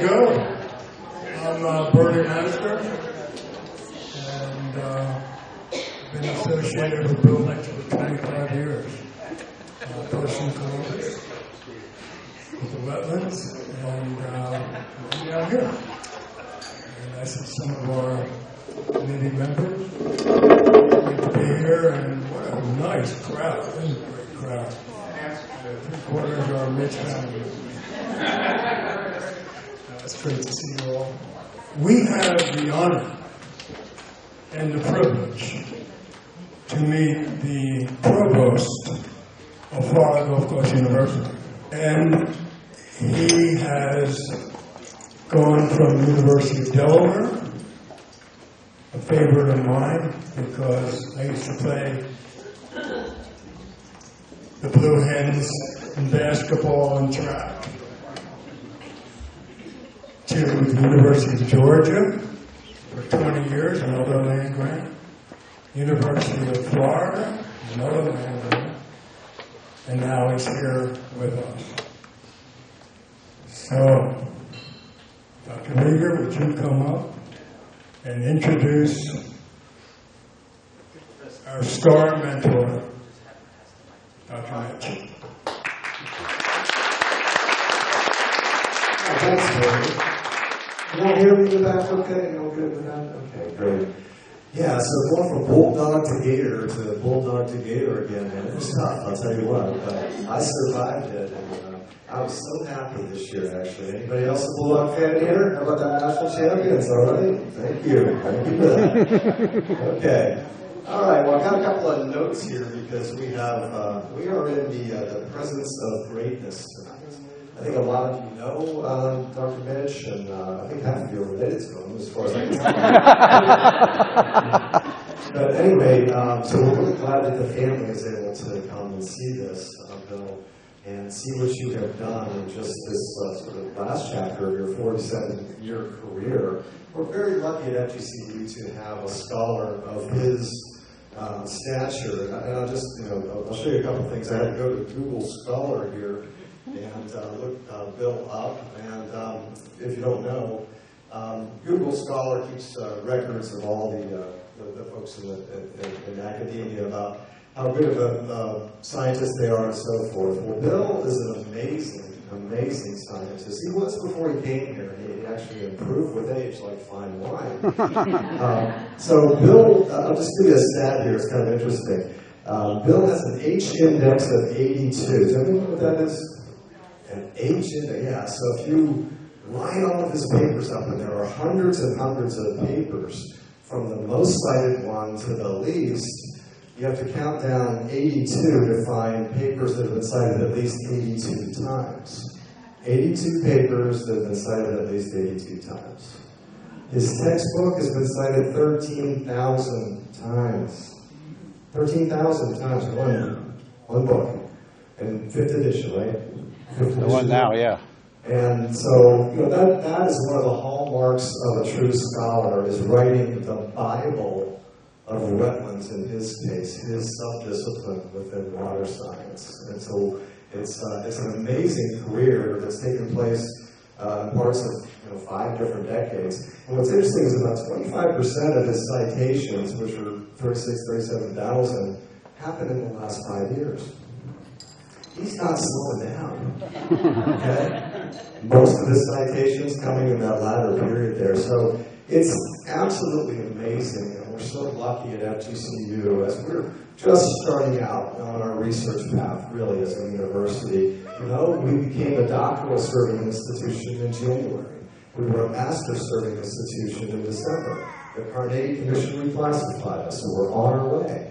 go. I'm Bernie Master, and been associated with Bill Mitch for 25 years. First in Columbus, with the Wetlands, and I'm down here. And I see some of our committee members. Great to be here, and what a nice crowd. This is a great crowd. 3/4 are Mitch family. It's great to see you all. We have the honor and the privilege to meet the provost of Flora Gulf Coast University. And he has gone from the University of Delaware, a favorite of mine, because I used to play the Blue Hens in basketball and track, to the University of Georgia for 20 years, another land grant, University of Florida, another land grant, and now he's here with us. So, Dr. Rieger, would you come up and introduce our star mentor, Dr. Mitch. Thanks, Harvey. You all hear me in the back okay? You all good with that? Okay, great. Yeah, so going from bulldog to gator to bulldog to gator again, man, it was tough, I'll tell you what. But I survived it, and I was so happy this year, actually. Anybody else a bulldog fan here? How about the national champions? All right? Thank you. Thank you for that. Okay. All right, well, I've got a couple of notes here because we are in the presence of greatness tonight. I think a lot of you know Dr. Mitsch, and I think half of you are related to him, as far as I can tell. But anyway, so we're really glad that the family is able to come and see this, Bill, and see what you have done in just this sort of last chapter of your 47-year career. We're very lucky at FGCU to have a scholar of his stature, and I'll just, I'll show you a couple things. I had to go to Google Scholar here and look Bill up, and if you don't know, Google Scholar keeps records of all the folks in academia about how good of a scientist they are and so forth. Well, Bill is an amazing scientist. He was before he came here, and he actually improved with age like fine wine. So Bill, I'll just give you a stat here, it's kind of interesting. Bill has an H index of 82. Does everyone know what that is? An H index, yeah. So if you line all of his papers up, and there are hundreds and hundreds of papers, from the most cited one to the least, you have to count down 82 to find papers that have been cited at least 82 times. 82 papers that have been cited at least 82 times. His textbook has been cited 13,000 times. 13,000 times, one book. And 5th edition, right? The one now, yeah. And so, that is one of the hallmarks of a true scholar, is writing the Bible of wetlands, in his case, his subdiscipline within water science. And so it's an amazing career that's taken place in parts of 5 different decades. And what's interesting is about 25% of his citations, which were 37,000, happened in the last 5 years. He's not slowing down. Okay? Most of his citations coming in that latter period there. So it's absolutely amazing, and we're so lucky at FGCU as we're just starting out on our research path, really, as a university. We became a doctoral serving institution in January. We were a master's serving institution in December. The Carnegie Commission reclassified us, so we're on our way.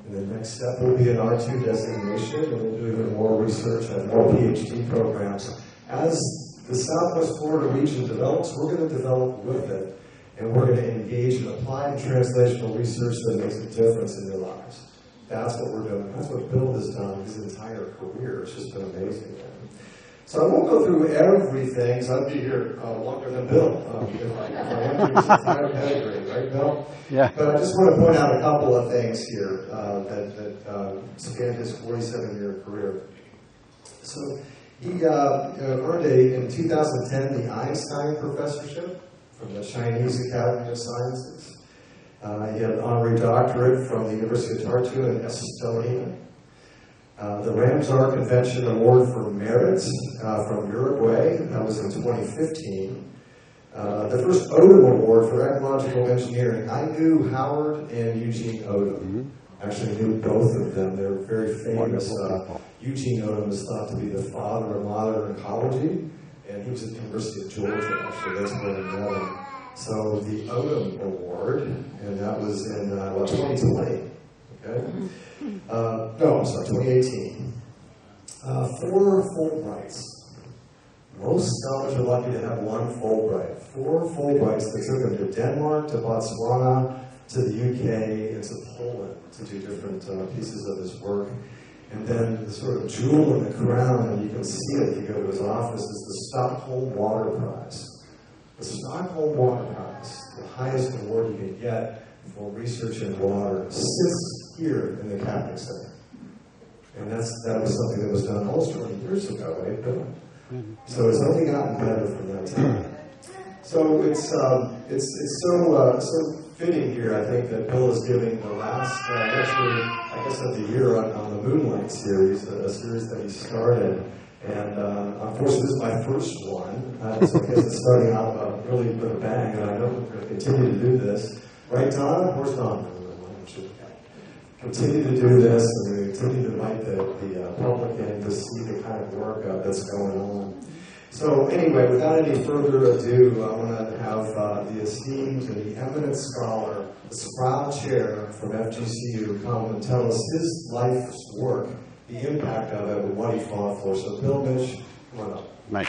And the next step will be an R2 designation, and we'll do even more research and more PhD programs. As the Southwest Florida region develops, we're going to develop with it, and we're going to engage in applied and translational research that makes a difference in your lives. That's what we're doing. That's what Bill has done his entire career. It's just been amazing. So I won't go through everything, because I'd be here longer than Bill if I went through his entire pedigree, right, Bill? Yeah. But I just want to point out a couple of things here that span his 47-year career. So He earned in 2010 the Einstein Professorship from the Chinese Academy of Sciences. He had an honorary doctorate from the University of Tartu in Estonia. The Ramsar Convention Award for Merit from Uruguay, that was in 2015. The first Odom Award for Ecological Engineering. I knew Howard and Eugene Odom. Actually knew both of them. They're very famous. Eugene Odom is thought to be the father of modern ecology, and he was at the University of Georgia, actually. That's where I met him. So the Odom Award, and that was in 2020. Okay? No, I'm sorry, 2018. 4 Fulbrights. Most scholars are lucky to have 1 Fulbright. 4 Fulbrights that took them to Denmark, to Botswana, to the UK, and to Poland to do different pieces of his work. And then the sort of jewel in the crown, and you can see it if you go to his office, is the Stockholm Water Prize. The Stockholm Water Prize, the highest award you can get for research in water, sits here in the Kapnick Center. And that was something that was done almost 20 years ago, right, Bill? So it's only gotten better from that time. So it's so fitting here, I think, that Bill is giving the last lecture, I guess, of the year on the Moonlight series, a series that he started. And unfortunately, this is my first one, so I guess it's starting out really with a bang, and I know we're going to continue to do this. Right, Don? Where's Don? Continue to do this, and we continue to invite the public in to see the kind of work that's going on. So anyway, without any further ado, I want to have the esteemed and the eminent scholar, the Sproul Chair from FGCU, come and tell us his life's work, the impact of it, and what he fought for. So Bill Mitsch, come on up. Nice.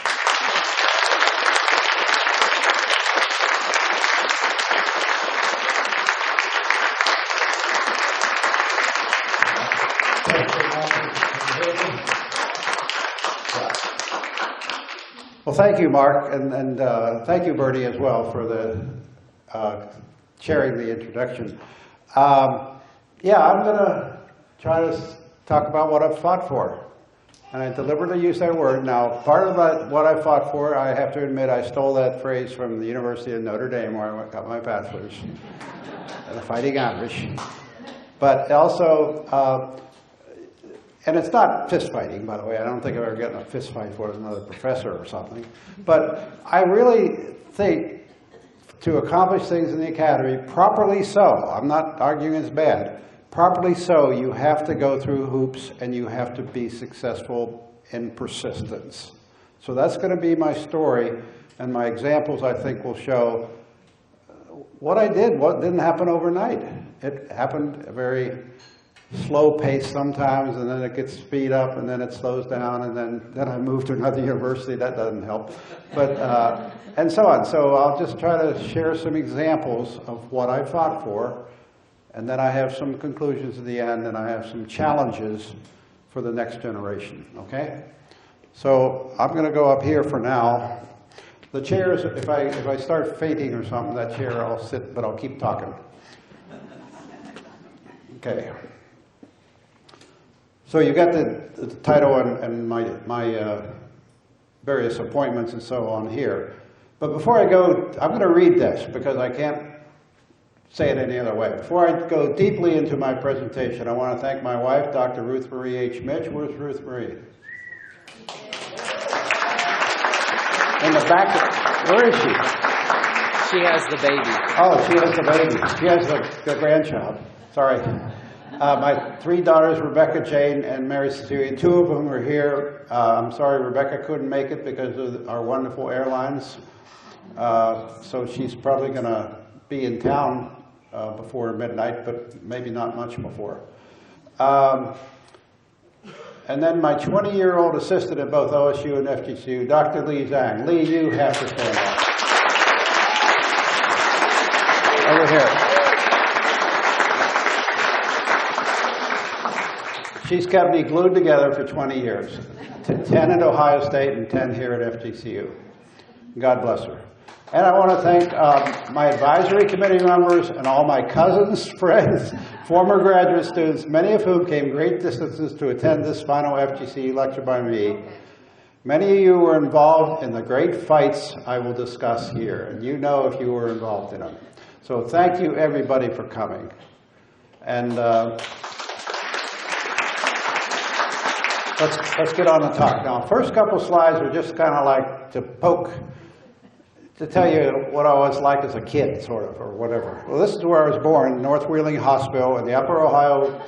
Well, thank you, Mark, and thank you, Bertie, as well, for the sharing the introduction. Yeah, I'm going to try to talk about what I've fought for. And I deliberately use that word. Now, part of what I fought for, I have to admit, I stole that phrase from the University of Notre Dame, where I got my bachelor's, the Fighting Irish. But also, and it's not fist fighting, by the way. I don't think I've ever gotten a fist fight for another professor or something. But I really think to accomplish things in the academy, properly so, I'm not arguing it's bad, properly so, you have to go through hoops and you have to be successful in persistence. So that's going to be my story, and my examples, I think, will show what I did. What didn't happen overnight. It happened very slow pace sometimes, and then it gets speed up, and then it slows down, and then I move to another university. That doesn't help, but and so on. So I'll just try to share some examples of what I fought for, and then I have some conclusions at the end, and I have some challenges for the next generation. Okay, so I'm going to go up here for now. The chairs, if I start fainting or something, that chair I'll sit, but I'll keep talking. Okay. So you got the title and my various appointments and so on here. But before I go, I'm going to read this because I can't say it any other way. Before I go deeply into my presentation, I want to thank my wife, Dr. Ruth Marie H. Mitsch. Where's Ruth Marie? In the back. Where is she? She has the baby. Oh, she has the baby. She has the grandchild. Sorry. My 3 daughters, Rebecca, Jane, and Mary Cecilia, 2 of them are here. I'm sorry Rebecca couldn't make it because of our wonderful airlines. So she's probably going to be in town before midnight, but maybe not much before. And then my 20-year-old assistant at both OSU and FGCU, Dr. Lee Zhang. Lee, you have to stand up. Over here. She's kept me glued together for 20 years, 10 at Ohio State and 10 here at FGCU. God bless her. And I want to thank my advisory committee members and all my cousins, friends, former graduate students, many of whom came great distances to attend this final FGCU lecture by me. Many of you were involved in the great fights I will discuss here, and you know if you were involved in them. So thank you, everybody, for coming. And let's get on the talk. Now, first couple slides are just kind of like to tell you what I was like as a kid, sort of, or whatever. Well, this is where I was born, North Wheeling Hospital in the Upper Ohio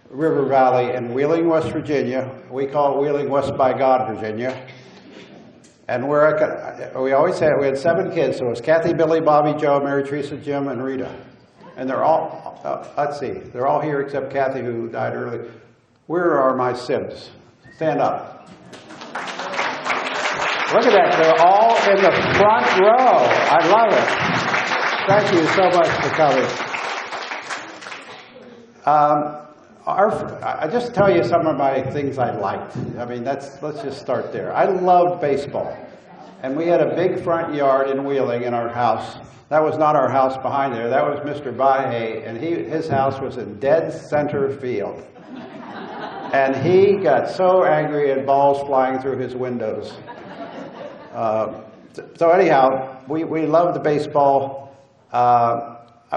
River Valley in Wheeling, West Virginia. We call it Wheeling, West by God, Virginia. And we had 7 kids, so it was Kathy, Billy, Bobby, Joe, Mary, Teresa, Jim, and Rita. And they're all, let's see, they're all here except Kathy, who died early. Where are my Sibs? Stand up. Look at that, they're all in the front row. I love it. Thank you so much for coming. I just tell you some of my things I liked. I mean, let's just start there. I loved baseball. And we had a big front yard in Wheeling in our house. That was not our house behind there. That was Mr. Bahe, and his house was in dead center field. And he got so angry at balls flying through his windows. So anyhow, we loved the baseball.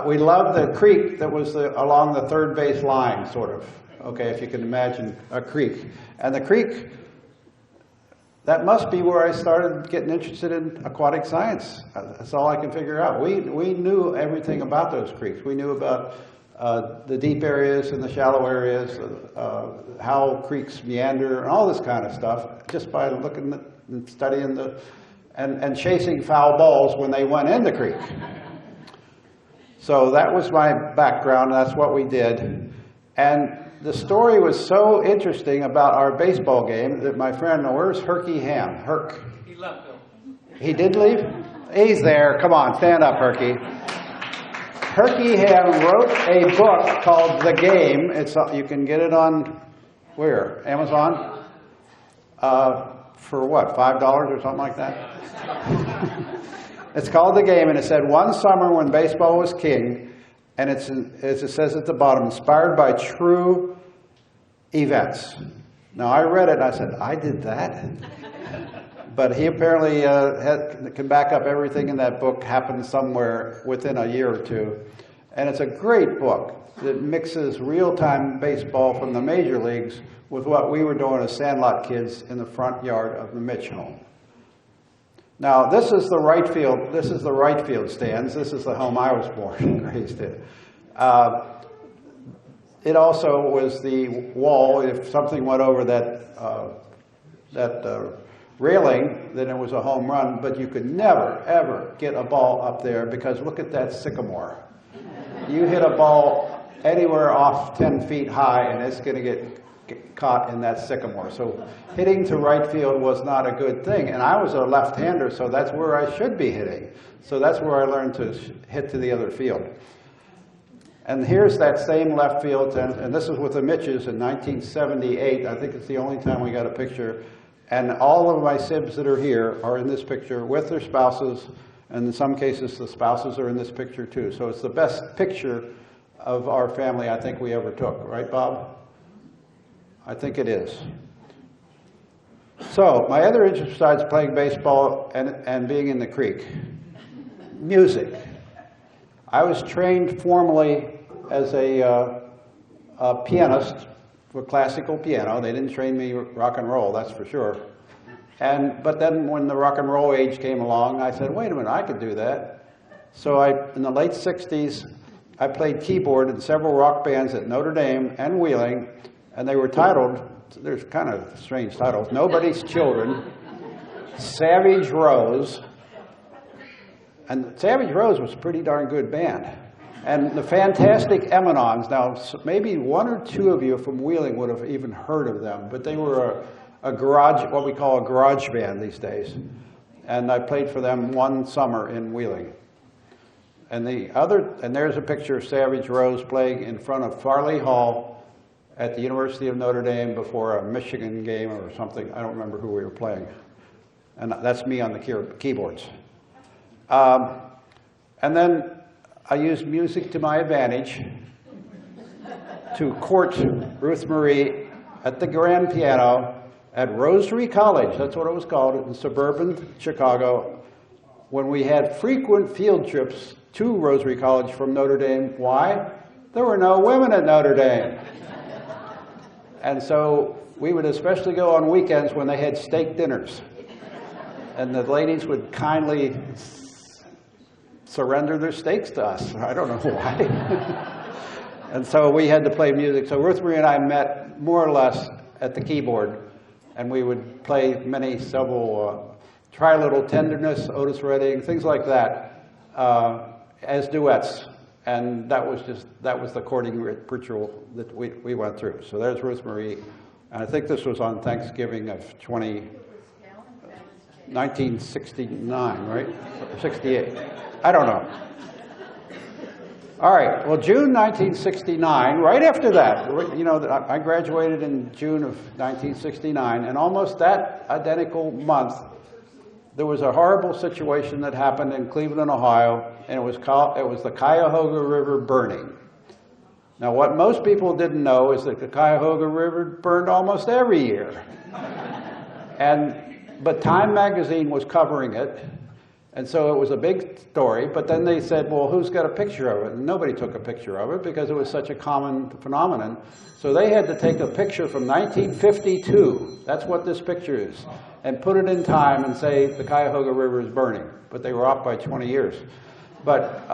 We loved the creek that was along the third base line, sort of. Okay, if you can imagine a creek. And the creek, that must be where I started getting interested in aquatic science. That's all I can figure out. We knew everything about those creeks. We knew about the deep areas and the shallow areas, how creeks meander, and all this kind of stuff, just by looking and studying and chasing foul balls when they went in the creek. So that was my background, that's what we did. And the story was so interesting about our baseball game that my friend, where's Herky Ham? Herc. He left, Bill. He did leave? He's there. Come on, stand up, Herky. Herky Ham wrote a book called The Game. You can get it on, where? Amazon? For what, $5 or something like that? It's called The Game, and it said, one summer when baseball was king, and it's, as it says at the bottom, inspired by true events. Now, I read it, and I said, I did that? But he apparently can back up everything in that book happened somewhere within a year or two. And it's a great book that mixes real-time baseball from the major leagues with what we were doing as sandlot kids in the front yard of the Mitsch home. Now, this is the right field. This is the right field stands. This is the home I was born and raised in. It also was the wall. If something went over that railing, then it was a home run. But you could never, ever get a ball up there because look at that sycamore. You hit a ball anywhere off 10 feet high, and it's going to get caught in that sycamore. So hitting to right field was not a good thing. And I was a left-hander, so that's where I should be hitting. So that's where I learned to hit to the other field. And here's that same left field, and this is with the Mitches in 1978. I think it's the only time we got a picture. And all of my Sibs that are here are in this picture with their spouses, and in some cases the spouses are in this picture too. So it's the best picture of our family I think we ever took. Right, Bob? I think it is. So, my other interest besides playing baseball and being in the creek, music. I was trained formally as a pianist for classical piano. They didn't train me rock and roll, that's for sure. But then when the rock and roll age came along, I said, wait a minute, I could do that. So in the late 60s, I played keyboard in several rock bands at Notre Dame and Wheeling, and they were titled, there's kind of strange titles, Nobody's Children, Savage Rose, and Savage Rose was a pretty darn good band. And the Fantastic Eminents, now maybe one or two of you from Wheeling would have even heard of them, but they were a garage, what we call a garage band these days. And I played for them one summer in Wheeling. And there's a picture of Savage Rose playing in front of Farley Hall at the University of Notre Dame before a Michigan game or something. I don't remember who we were playing. And that's me on the keyboards. And then I used music to my advantage to court Ruth Marie at the grand piano at Rosary College, that's what it was called, in suburban Chicago, when we had frequent field trips to Rosary College from Notre Dame. Why? There were no women at Notre Dame. And so we would especially go on weekends when they had steak dinners. And the ladies would kindly surrender their steaks to us. I don't know why. And so we had to play music. So Ruth Marie and I met more or less at the keyboard, and we would play several Try a Little Tenderness, Otis Redding, things like that, as duets. And that was the courting ritual that we went through. So there's Ruth Marie. And I think this was on Thanksgiving of 1969, right? Or 68. I don't know. All right, well, June 1969, right after that, you know, I graduated in June of 1969, and almost that identical month, there was a horrible situation that happened in Cleveland, Ohio, and it was the Cuyahoga River burning. Now, what most people didn't know is that the Cuyahoga River burned almost every year. But Time magazine was covering it, and so it was a big story, but then they said, well, who's got a picture of it? And nobody took a picture of it because it was such a common phenomenon. So they had to take a picture from 1952, that's what this picture is, and put it in time and say the Cuyahoga River is burning. But they were off by 20 years. But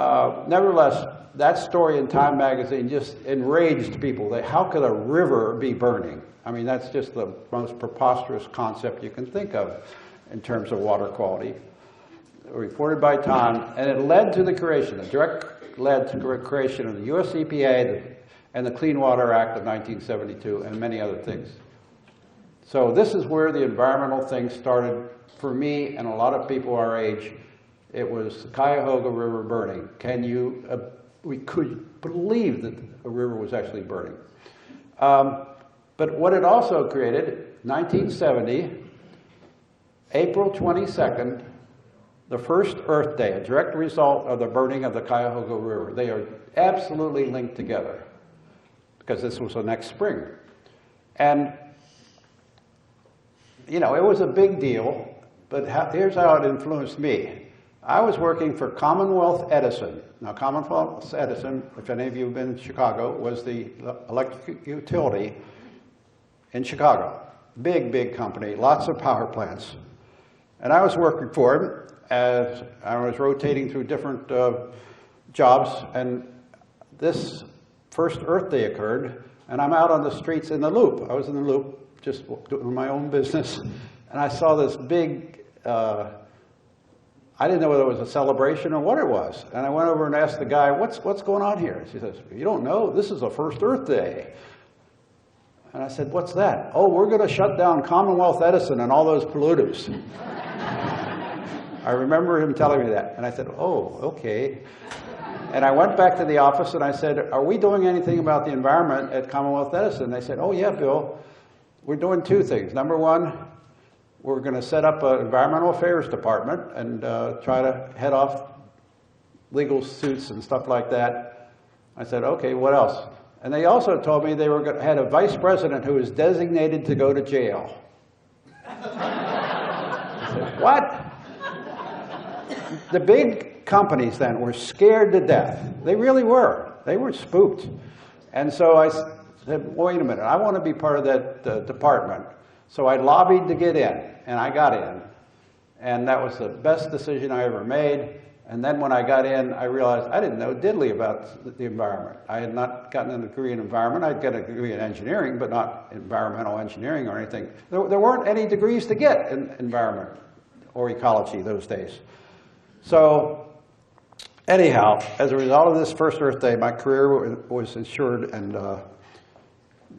nevertheless, that story in Time magazine just enraged people. How could a river be burning? I mean, that's just the most preposterous concept you can think of in terms of water quality. Reported by Time, and it led to the creation, it direct led to the creation of the US EPA and the Clean Water Act of 1972 and many other things. So this is where the environmental thing started for me and a lot of people our age. It was the Cuyahoga River burning. We could believe that a river was actually burning. But what it also created, 1970, April 22nd, the first Earth Day, a direct result of the burning of the Cuyahoga River. They are absolutely linked together because this was the next spring. And, you know, it was a big deal, but here's how it influenced me. I was working for Commonwealth Edison. Now, Commonwealth Edison, if any of you have been in Chicago, was the electric utility in Chicago. Big, big company, lots of power plants. And I was working for him as I was rotating through different jobs, and this first Earth Day occurred, and I'm out on the streets in the Loop. I was in the Loop, just doing my own business, and I saw this big, I didn't know whether it was a celebration or what it was, and I went over and asked the guy, what's going on here? She says, you don't know? This is the first Earth Day. And I said, what's that? Oh, we're going to shut down Commonwealth Edison and all those polluters. I remember him telling me that, and I said, oh, okay. And I went back to the office and I said, are we doing anything about the environment at Commonwealth Edison? And they said, oh yeah, Bill, we're doing two things. Number one, we're going to set up an environmental affairs department and try to head off legal suits and stuff like that. I said, okay, what else? And they also told me they had a vice president who was designated to go to jail. I said, what? The big companies then were scared to death. They really were. They were spooked. And so I said, wait a minute, I want to be part of that department. So I lobbied to get in, and I got in. And that was the best decision I ever made. And then when I got in, I realized I didn't know diddly about the environment. I had not gotten a degree in environment. I'd got a degree in engineering, but not environmental engineering or anything. There weren't any degrees to get in environment or ecology those days. So anyhow, as a result of this first Earth Day, my career was ensured, and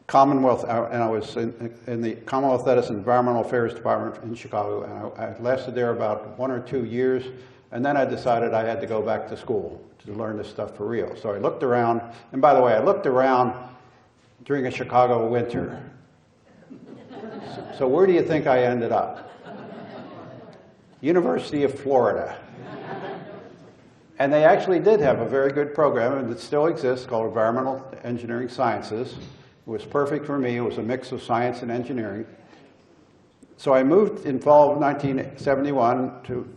Commonwealth, and I was in the Commonwealth Edison Environmental Affairs Department in Chicago, and I lasted there about 1 or 2 years, and then I decided I had to go back to school to learn this stuff for real. So I looked around, and by the way, I looked around during a Chicago winter. So where do you think I ended up? University of Florida. And they actually did have a very good program, and it still exists, called Environmental Engineering Sciences. It was perfect for me. It was a mix of science and engineering. So I moved in fall of 1971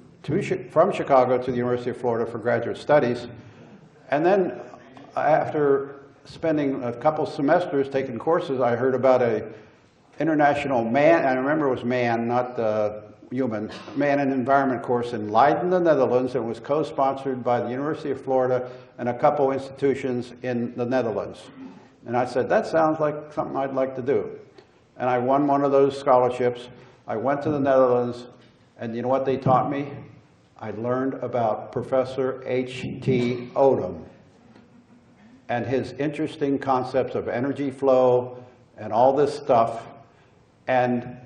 from Chicago to the University of Florida for graduate studies. And then after spending a couple semesters taking courses, I heard about a international man, and I remember it was man, not human, man and environment course in Leiden, the Netherlands. It was co-sponsored by the University of Florida and a couple institutions in the Netherlands. And I said, that sounds like something I'd like to do. And I won one of those scholarships. I went to the Netherlands, and you know what they taught me? I learned about Professor H.T. Odom and his interesting concepts of energy flow and all this stuff. And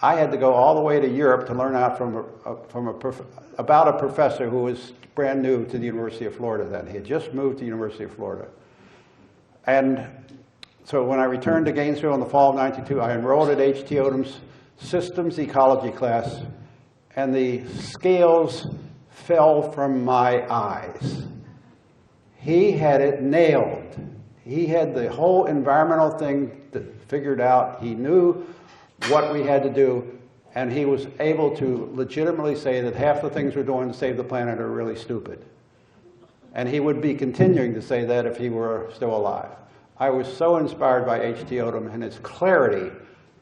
I had to go all the way to Europe to learn out about a professor who was brand new to the University of Florida then. He had just moved to the University of Florida. And so when I returned to Gainesville in the fall of '92, I enrolled at H.T. Odom's systems ecology class, and the scales fell from my eyes. He had it nailed. He had the whole environmental thing figured out. He knew what we had to do, and he was able to legitimately say that half the things we're doing to save the planet are really stupid. And he would be continuing to say that if he were still alive. I was so inspired by H.T. Odom and his clarity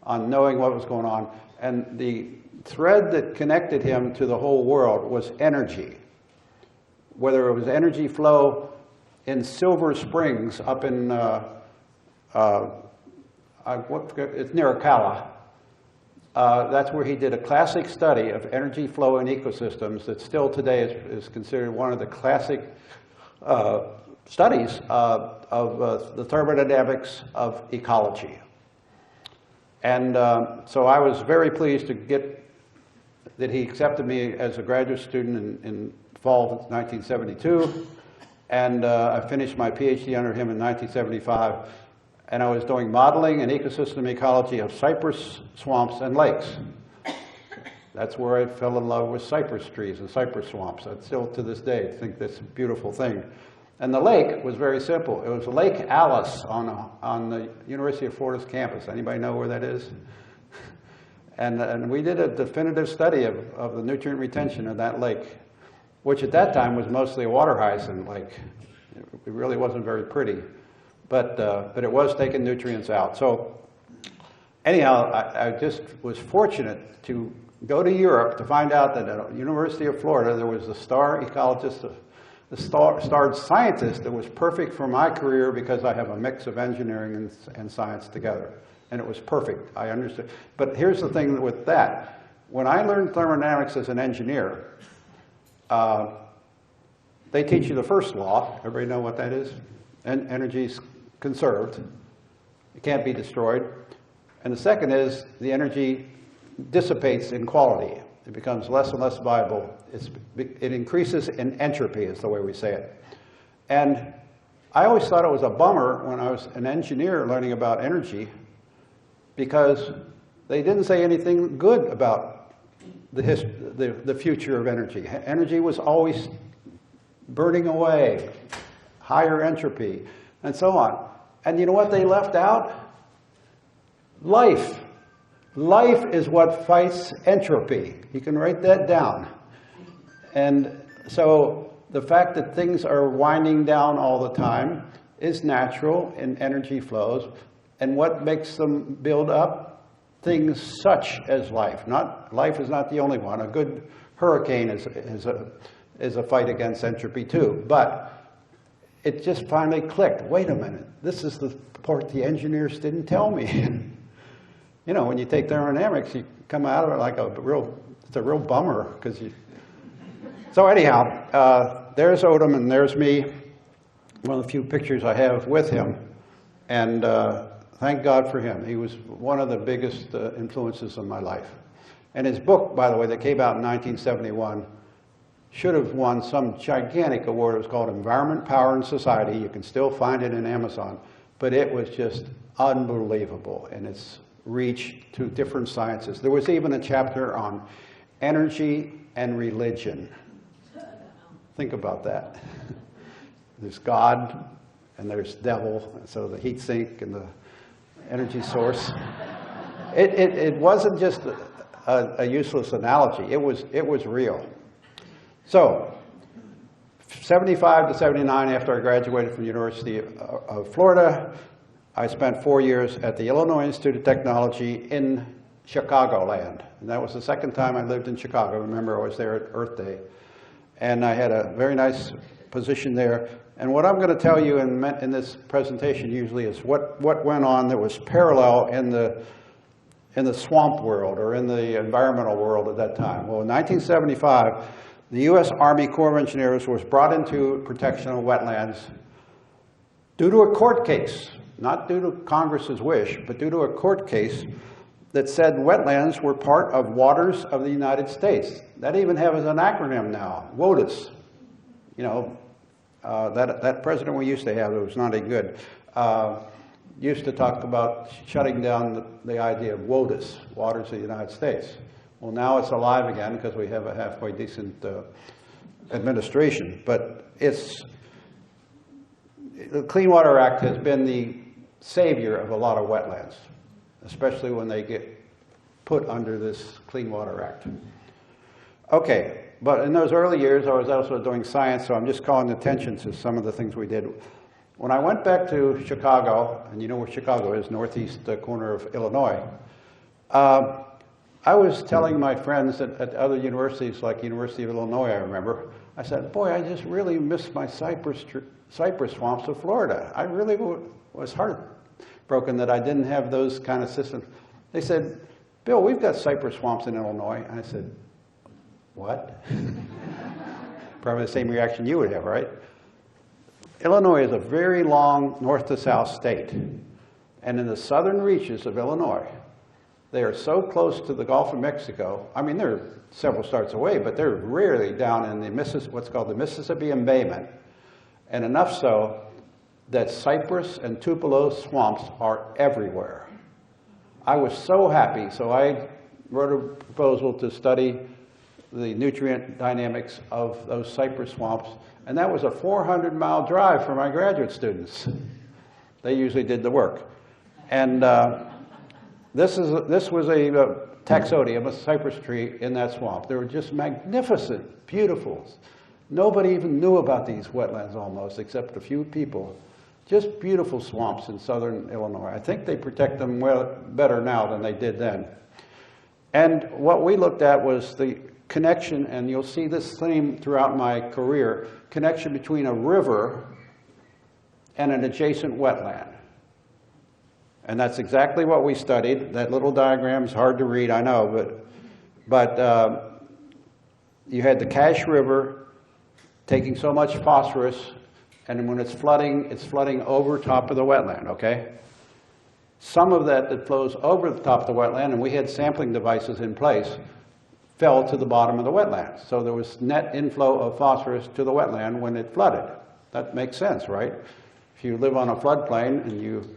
on knowing what was going on. And the thread that connected him to the whole world was energy. Whether it was energy flow in Silver Springs up in, it's near Ocala. That's where he did a classic study of energy flow in ecosystems that still today is considered one of the classic studies of the thermodynamics of ecology. And so I was very pleased to get that he accepted me as a graduate student in fall of 1972. And I finished my PhD under him in 1975. And I was doing modeling and ecosystem ecology of cypress swamps and lakes. That's where I fell in love with cypress trees and cypress swamps. I still, to this day, think that's a beautiful thing. And the lake was very simple. It was Lake Alice on the University of Florida's campus. Anybody know where that is? And we did a definitive study of the nutrient retention of that lake, which at that time was mostly a water hyacinth lake. It really wasn't very pretty. But it was taking nutrients out. So anyhow, I just was fortunate to go to Europe to find out that at the University of Florida there was a star ecologist, a starred scientist that was perfect for my career because I have a mix of engineering and science together. And it was perfect. I understood. But here's the thing with that. When I learned thermodynamics as an engineer, they teach you the first law. Everybody know what that is? Energy's conserved. It can't be destroyed. And the second is the energy dissipates in quality. It becomes less and less viable. It increases in entropy is the way we say it. And I always thought it was a bummer when I was an engineer learning about energy because they didn't say anything good about the future of energy. Energy was always burning away, higher entropy, and so on. And you know what they left out? Life. Life is what fights entropy. You can write that down. And so the fact that things are winding down all the time is natural in energy flows. And what makes them build up? Things such as life. Life is not the only one. A good hurricane is a fight against entropy too. But it just finally clicked. Wait a minute. This is the part the engineers didn't tell me. You know, when you take thermodynamics, you come out of it like it's a real bummer. So anyhow, there's Odom and there's me. One of the few pictures I have with him. And thank God for him. He was one of the biggest influences in my life. And his book, by the way, that came out in 1971, should have won some gigantic award. It was called Environment, Power, and Society. You can still find it in Amazon. But it was just unbelievable in its reach to different sciences. There was even a chapter on energy and religion. Think about that. There's God and there's devil, so the heat sink and the energy source. It wasn't just a useless analogy. It was real. So, 75 to 79, after I graduated from the University of Florida, I spent 4 years at the Illinois Institute of Technology in Chicagoland. And that was the second time I lived in Chicago. Remember, I was there at Earth Day. And I had a very nice position there. And what I'm going to tell you in this presentation usually is what went on that was parallel in the swamp world or in the environmental world at that time. Well, in 1975, the U.S. Army Corps of Engineers was brought into protection of wetlands due to a court case, not due to Congress's wish, but due to a court case that said wetlands were part of waters of the United States. That even has an acronym now, WOTUS. You know, that president we used to have, that was not any good, used to talk about shutting down the idea of WOTUS, waters of the United States. Well, now it's alive again because we have a halfway decent administration. But the Clean Water Act has been the savior of a lot of wetlands, especially when they get put under this Clean Water Act. Okay, but in those early years, I was also doing science, so I'm just calling attention to some of the things we did. When I went back to Chicago, and you know where Chicago is, northeast corner of Illinois, I was telling my friends at other universities, like University of Illinois, I remember, I said, boy, I just really miss my cypress swamps of Florida. I really was heartbroken that I didn't have those kind of systems. They said, Bill, we've got cypress swamps in Illinois. And I said, what? Probably the same reaction you would have, right? Illinois is a very long north to south state. And in the southern reaches of Illinois, they are so close to the Gulf of Mexico. I mean, they're several starts away, but they're rarely down in what's called the Mississippi embayment. And enough so that cypress and tupelo swamps are everywhere. I was so happy, so I wrote a proposal to study the nutrient dynamics of those cypress swamps, and that was a 400-mile drive for my graduate students. They usually did the work. And this was a taxodium, a cypress tree in that swamp. They were just magnificent, beautiful. Nobody even knew about these wetlands almost, except a few people. Just beautiful swamps in southern Illinois. I think they protect them better now than they did then. And what we looked at was the connection, and you'll see this theme throughout my career, connection between a river and an adjacent wetland. And that's exactly what we studied. That little diagram is hard to read, I know, but you had the Cache River taking so much phosphorus, and when it's flooding over top of the wetland, okay? Some of that flows over the top of the wetland, and we had sampling devices in place, fell to the bottom of the wetland. So there was net inflow of phosphorus to the wetland when it flooded. That makes sense, right? If you live on a floodplain and you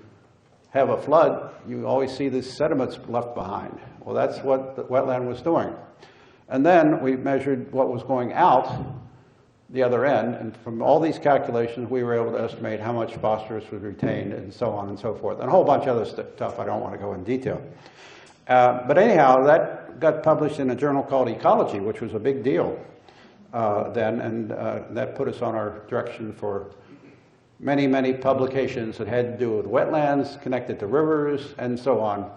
have a flood, you always see the sediments left behind. Well, that's what the wetland was doing. And then we measured what was going out the other end, and from all these calculations, we were able to estimate how much phosphorus was retained and so on and so forth, and a whole bunch of other stuff I don't want to go in detail. But anyhow, that got published in a journal called Ecology, which was a big deal then, and that put us on our direction for many, many publications that had to do with wetlands, connected to rivers, and so on.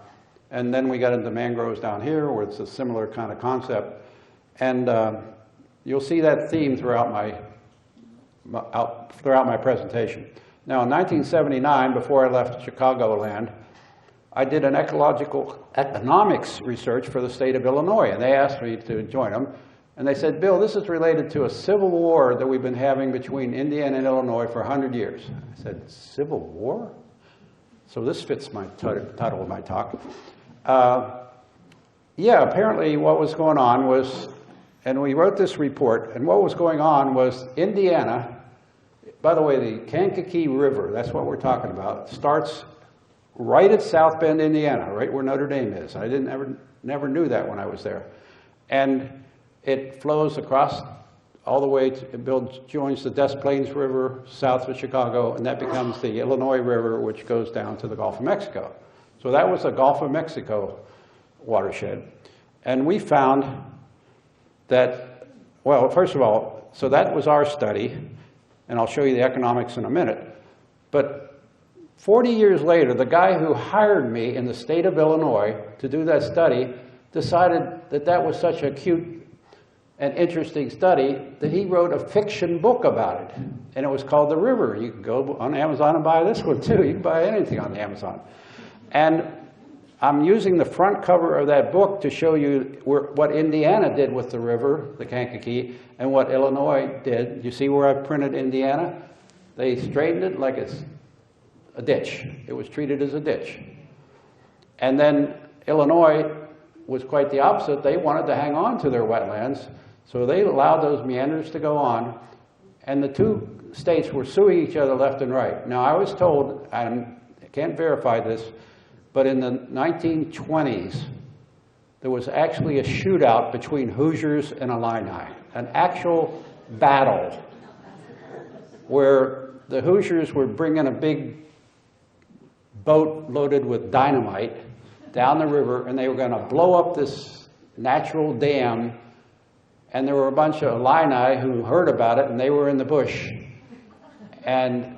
And then we got into mangroves down here, where it's a similar kind of concept. And you'll see that theme throughout my presentation. Now, in 1979, before I left Chicagoland, I did an ecological economics research for the state of Illinois, and they asked me to join them. And they said, Bill, this is related to a civil war that we've been having between Indiana and Illinois for 100 years. I said, civil war? So this fits my title of my talk. Yeah, apparently what was going on was, and we wrote this report, and what was going on was Indiana, by the way, the Kankakee River, that's what we're talking about, starts right at South Bend, Indiana, right where Notre Dame is. I never knew that when I was there. And it flows across all the way to, joins the Des Plaines River south of Chicago, and that becomes the Illinois River, which goes down to the Gulf of Mexico. So that was the Gulf of Mexico watershed. And we found that, well, first of all, so that was our study, and I'll show you the economics in a minute. But 40 years later, the guy who hired me in the state of Illinois to do that study decided that that was such a cute and interesting study that he wrote a fiction book about it. And it was called The River. You can go on Amazon and buy this one too. You can buy anything on Amazon. And I'm using the front cover of that book to show you what Indiana did with the river, the Kankakee, and what Illinois did. You see where I've printed Indiana? They straightened it like it's a ditch. It was treated as a ditch. And then Illinois was quite the opposite. They wanted to hang on to their wetlands, so they allowed those meanders to go on, and the two states were suing each other left and right. Now, I was told, I can't verify this, but in the 1920s, there was actually a shootout between Hoosiers and Illini, an actual battle where the Hoosiers were bringing a big boat loaded with dynamite down the river, and they were going to blow up this natural dam, and there were a bunch of Illini who heard about it, and they were in the bush. And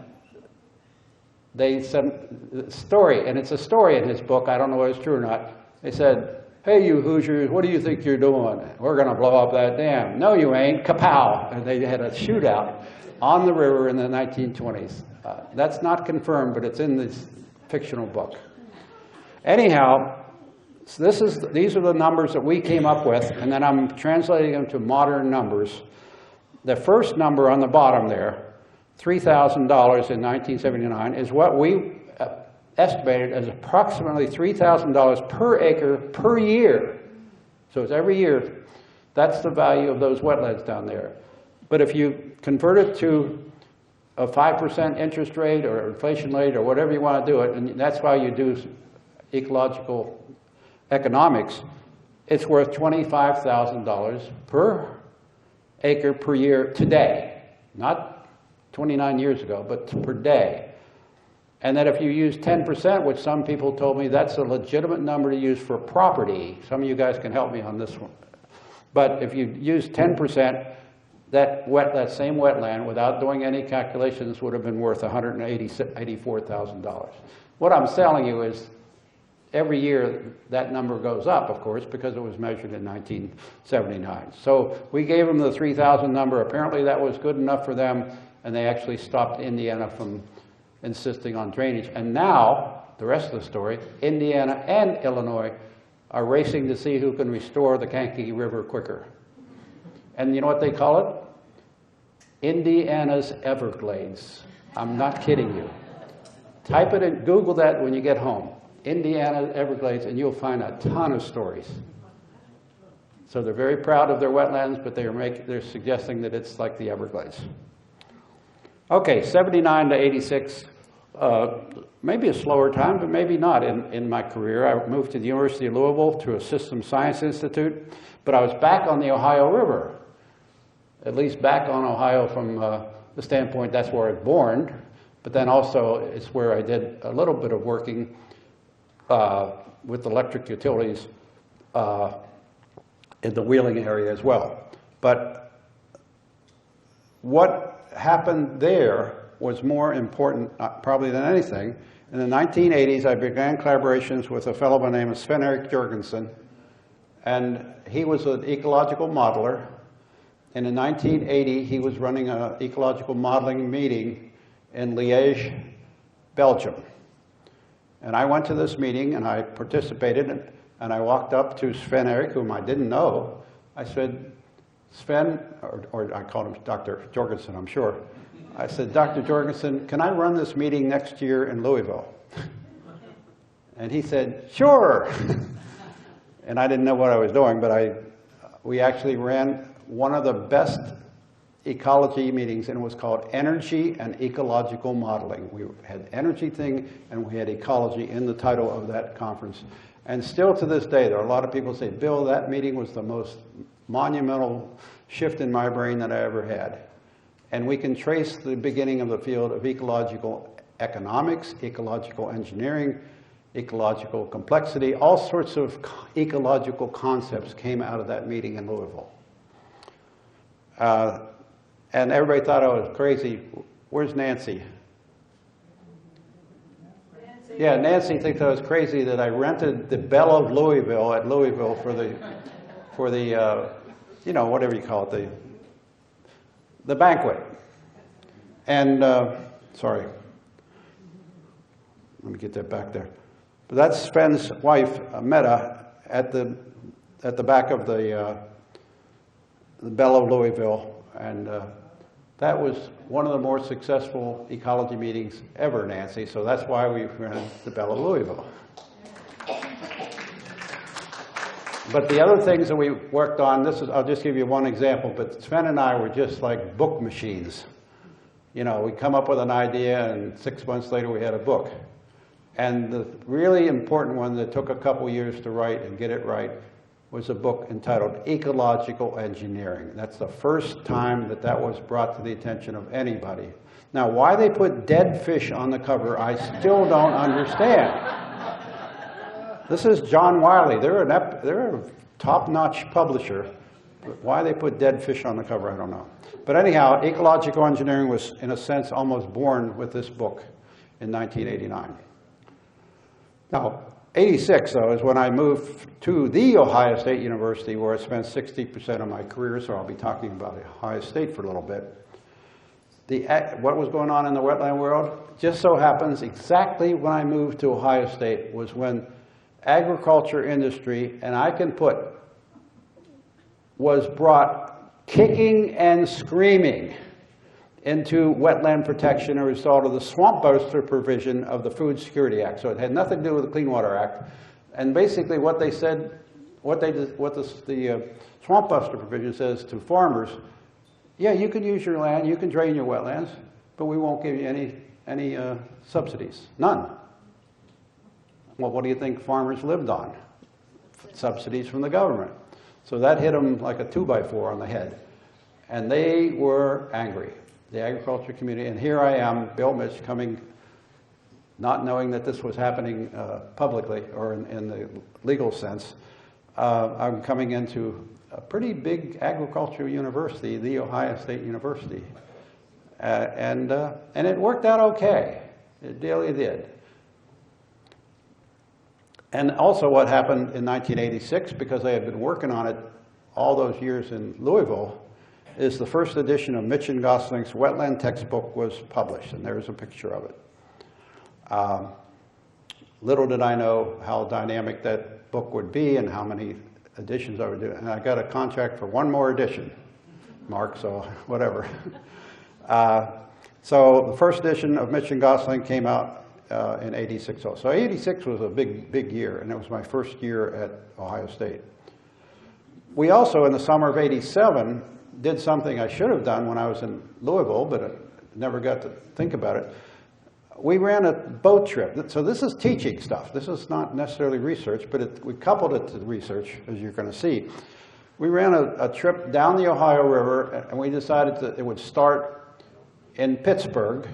they said the story, and it's a story in his book, I don't know whether it's true or not. They said, "Hey, you Hoosiers, what do you think you're doing? We're going to blow up that dam." "No, you ain't." Kapow! And they had a shootout on the river in the 1920s. That's not confirmed, but it's in this fictional book. Anyhow, so these are the numbers that we came up with, and then I'm translating them to modern numbers. The first number on the bottom there, $3,000 in 1979, is what we estimated as approximately $3,000 per acre per year. So it's every year. That's the value of those wetlands down there. But if you convert it to a 5% interest rate or inflation rate or whatever you want to do it, and that's why you do ecological economics, it's worth $25,000 per acre per year today, not 29 years ago, but per day. And then if you use 10%, which some people told me that's a legitimate number to use for property. Some of you guys can help me on this one. But if you use 10%, that same wetland, without doing any calculations, would have been worth $184,000. What I'm telling you is every year that number goes up, of course, because it was measured in 1979. So we gave them the 3,000 number. Apparently that was good enough for them, and they actually stopped Indiana from insisting on drainage. And now, the rest of the story, Indiana and Illinois are racing to see who can restore the Kankakee River quicker. And you know what they call it? Indiana's Everglades. I'm not kidding you. Type it in, Google that when you get home. Indiana Everglades, and you'll find a ton of stories. So they're very proud of their wetlands, but they're suggesting that it's like the Everglades. Okay, 79 to 86, maybe a slower time, but maybe not in my career. I moved to the University of Louisville to a Systems Science Institute, but I was back on the Ohio River, at least back on Ohio from the standpoint that's where I was born, but then also it's where I did a little bit of working with electric utilities in the Wheeling area as well. But what happened there was more important probably than anything. In the 1980s, I began collaborations with a fellow by the name of Sven Erik Jorgensen, and he was an ecological modeler. And in 1980, he was running an ecological modeling meeting in Liège, Belgium. And I went to this meeting, and I participated, and I walked up to Sven Erik, whom I didn't know. I said, Sven, or I called him Dr. Jorgensen, I'm sure. I said, Dr. Jorgensen, can I run this meeting next year in Louisville? And he said, sure. And I didn't know what I was doing, but we actually ran one of the best ecology meetings, and it was called Energy and Ecological Modeling. We had energy thing, and we had ecology in the title of that conference. And still to this day, there are a lot of people who say, Bill, that meeting was the most monumental shift in my brain that I ever had. And we can trace the beginning of the field of ecological economics, ecological engineering, ecological complexity. All sorts of ecological concepts came out of that meeting in Louisville. And everybody thought I was crazy. Where's Nancy? Yeah, Nancy thinks I was crazy that I rented the Belle of Louisville at Louisville for the you know, whatever you call it, the banquet. And sorry, let me get that back there. But that's Sven's wife, Meta, at the back of the Belle of Louisville, and that was one of the more successful ecology meetings ever, Nancy. So that's why we ran the Belle of Louisville. But the other things that we worked on, I'll just give you one example, but Sven and I were just like book machines. You know, we'd come up with an idea, and 6 months later we had a book. And the really important one that took a couple years to write and get it right was a book entitled Ecological Engineering. That's the first time that that was brought to the attention of anybody. Now, why they put dead fish on the cover, I still don't understand. This is John Wiley. They're a top-notch publisher. But why they put dead fish on the cover, I don't know. But anyhow, Ecological Engineering was, in a sense, almost born with this book in 1989. Now, 86, though, is when I moved to the Ohio State University, where I spent 60% of my career, so I'll be talking about Ohio State for a little bit. What was going on in the wetland world just so happens exactly when I moved to Ohio State was when agriculture industry, and I can put, was brought kicking and screaming into wetland protection as a result of the swamp buster provision of the Food Security Act. So it had nothing to do with the Clean Water Act. And basically what they said, what the swamp buster provision says to farmers, yeah, you can use your land, you can drain your wetlands, but we won't give you any subsidies, none. Well, what do you think farmers lived on? Subsidies from the government. So that hit them like a 2x4 on the head. And they were angry, the agriculture community. And here I am, Bill Mitsch, coming, not knowing that this was happening publicly or in the legal sense. I'm coming into a pretty big agricultural university, the Ohio State University. And it worked out okay. It really did. And also what happened in 1986, because I had been working on it all those years in Louisville, is the first edition of Mitsch and Gosling's Wetland textbook was published, and there's a picture of it. Little did I know how dynamic that book would be and how many editions I would do. And I got a contract for one more edition, Mark, so whatever. So the first edition of Mitsch and Gosling came out in 86. So 86 was a big year, and it was my first year at Ohio State. We also, in the summer of 87, did something I should have done when I was in Louisville, but I never got to think about it. We ran a boat trip. So this is teaching stuff. This is not necessarily research, but we coupled it to research, as you're going to see. We ran a trip down the Ohio River, and we decided that it would start in Pittsburgh.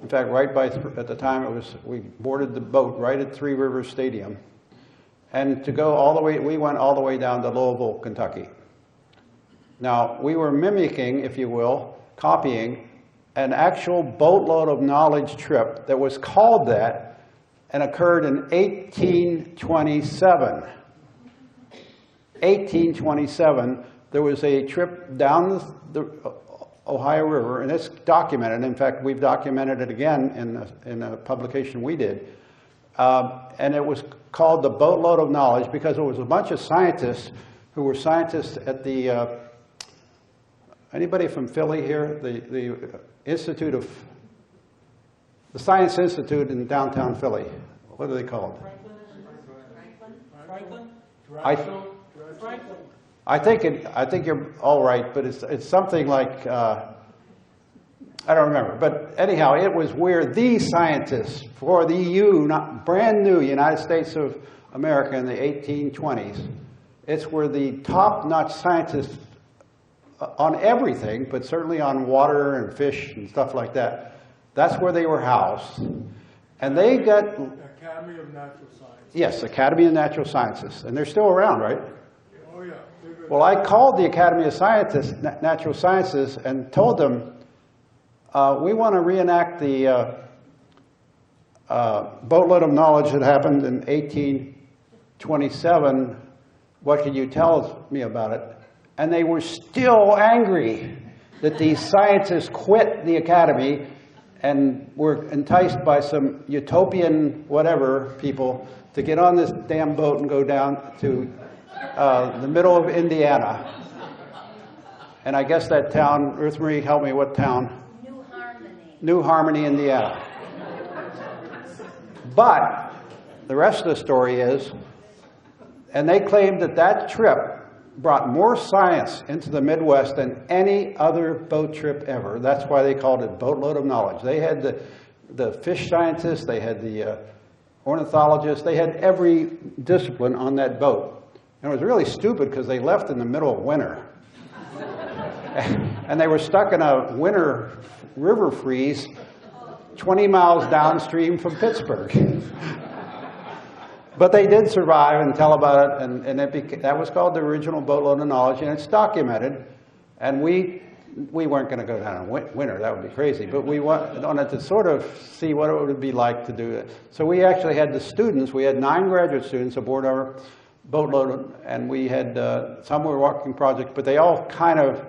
In fact, at the time, we boarded the boat right at Three Rivers Stadium. And to go all the way, we went all the way down to Louisville, Kentucky. Now, we were mimicking, if you will, copying an actual boatload of knowledge trip that was called that and occurred in 1827. 1827, there was a trip down the Ohio River, and it's documented. In fact, we've documented it again in a publication we did. And it was called The Boatload of Knowledge because it was a bunch of scientists who were scientists at the, anybody from Philly here? The Institute of, the Science Institute in downtown Philly. What are they called? Franklin? I think you're all right, but it's something like, I don't remember. But anyhow, it was where the scientists for the brand new United States of America in the 1820s, it's where the top-notch scientists on everything, but certainly on water and fish and stuff like that, that's where they were housed. And they got... Academy of Natural Sciences. Yes, Academy of Natural Sciences. And they're still around, right? Oh, yeah. Well, I called the Academy of Scientists, Natural Sciences and told them, we want to reenact the boatload of knowledge that happened in 1827. What can you tell me about it? And they were still angry that these scientists quit the Academy and were enticed by some utopian whatever people to get on this damn boat and go down to the middle of Indiana. And I guess that town, Ruth Marie, help me, what town? New Harmony. New Harmony, Indiana. But the rest of the story is, and they claimed that that trip brought more science into the Midwest than any other boat trip ever. That's why they called it Boatload of Knowledge. They had the fish scientists, they had the ornithologists, they had every discipline on that boat. And it was really stupid because they left in the middle of winter. And they were stuck in a winter river freeze 20 miles downstream from Pittsburgh. But they did survive and tell about it, and that was called the original Boatload of Knowledge, and it's documented. And we weren't going to go down in winter, that would be crazy, but we wanted to sort of see what it would be like to do it. So we actually had the students, we had 9 graduate students aboard our boatload, and we had, some were walking projects, but they all kind of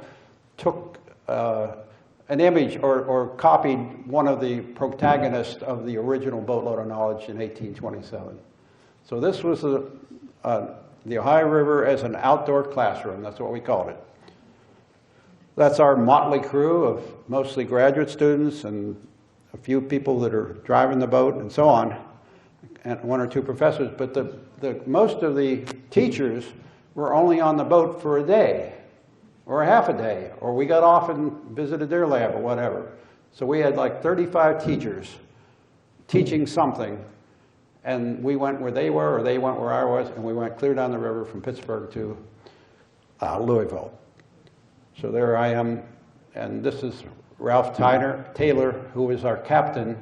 took an image or copied one of the protagonists of the original Boatload of Knowledge in 1827. So this was the Ohio River as an outdoor classroom. That's what we called it. That's our motley crew of mostly graduate students and a few people that are driving the boat and so on, and 1 or 2 professors. But most of the teachers were only on the boat for a day or a half a day, or we got off and visited their lab or whatever. So we had like 35 teachers teaching something. And we went where they were, or they went where I was, and we went clear down the river from Pittsburgh to Louisville. So there I am, and this is Ralph Taylor, who was our captain,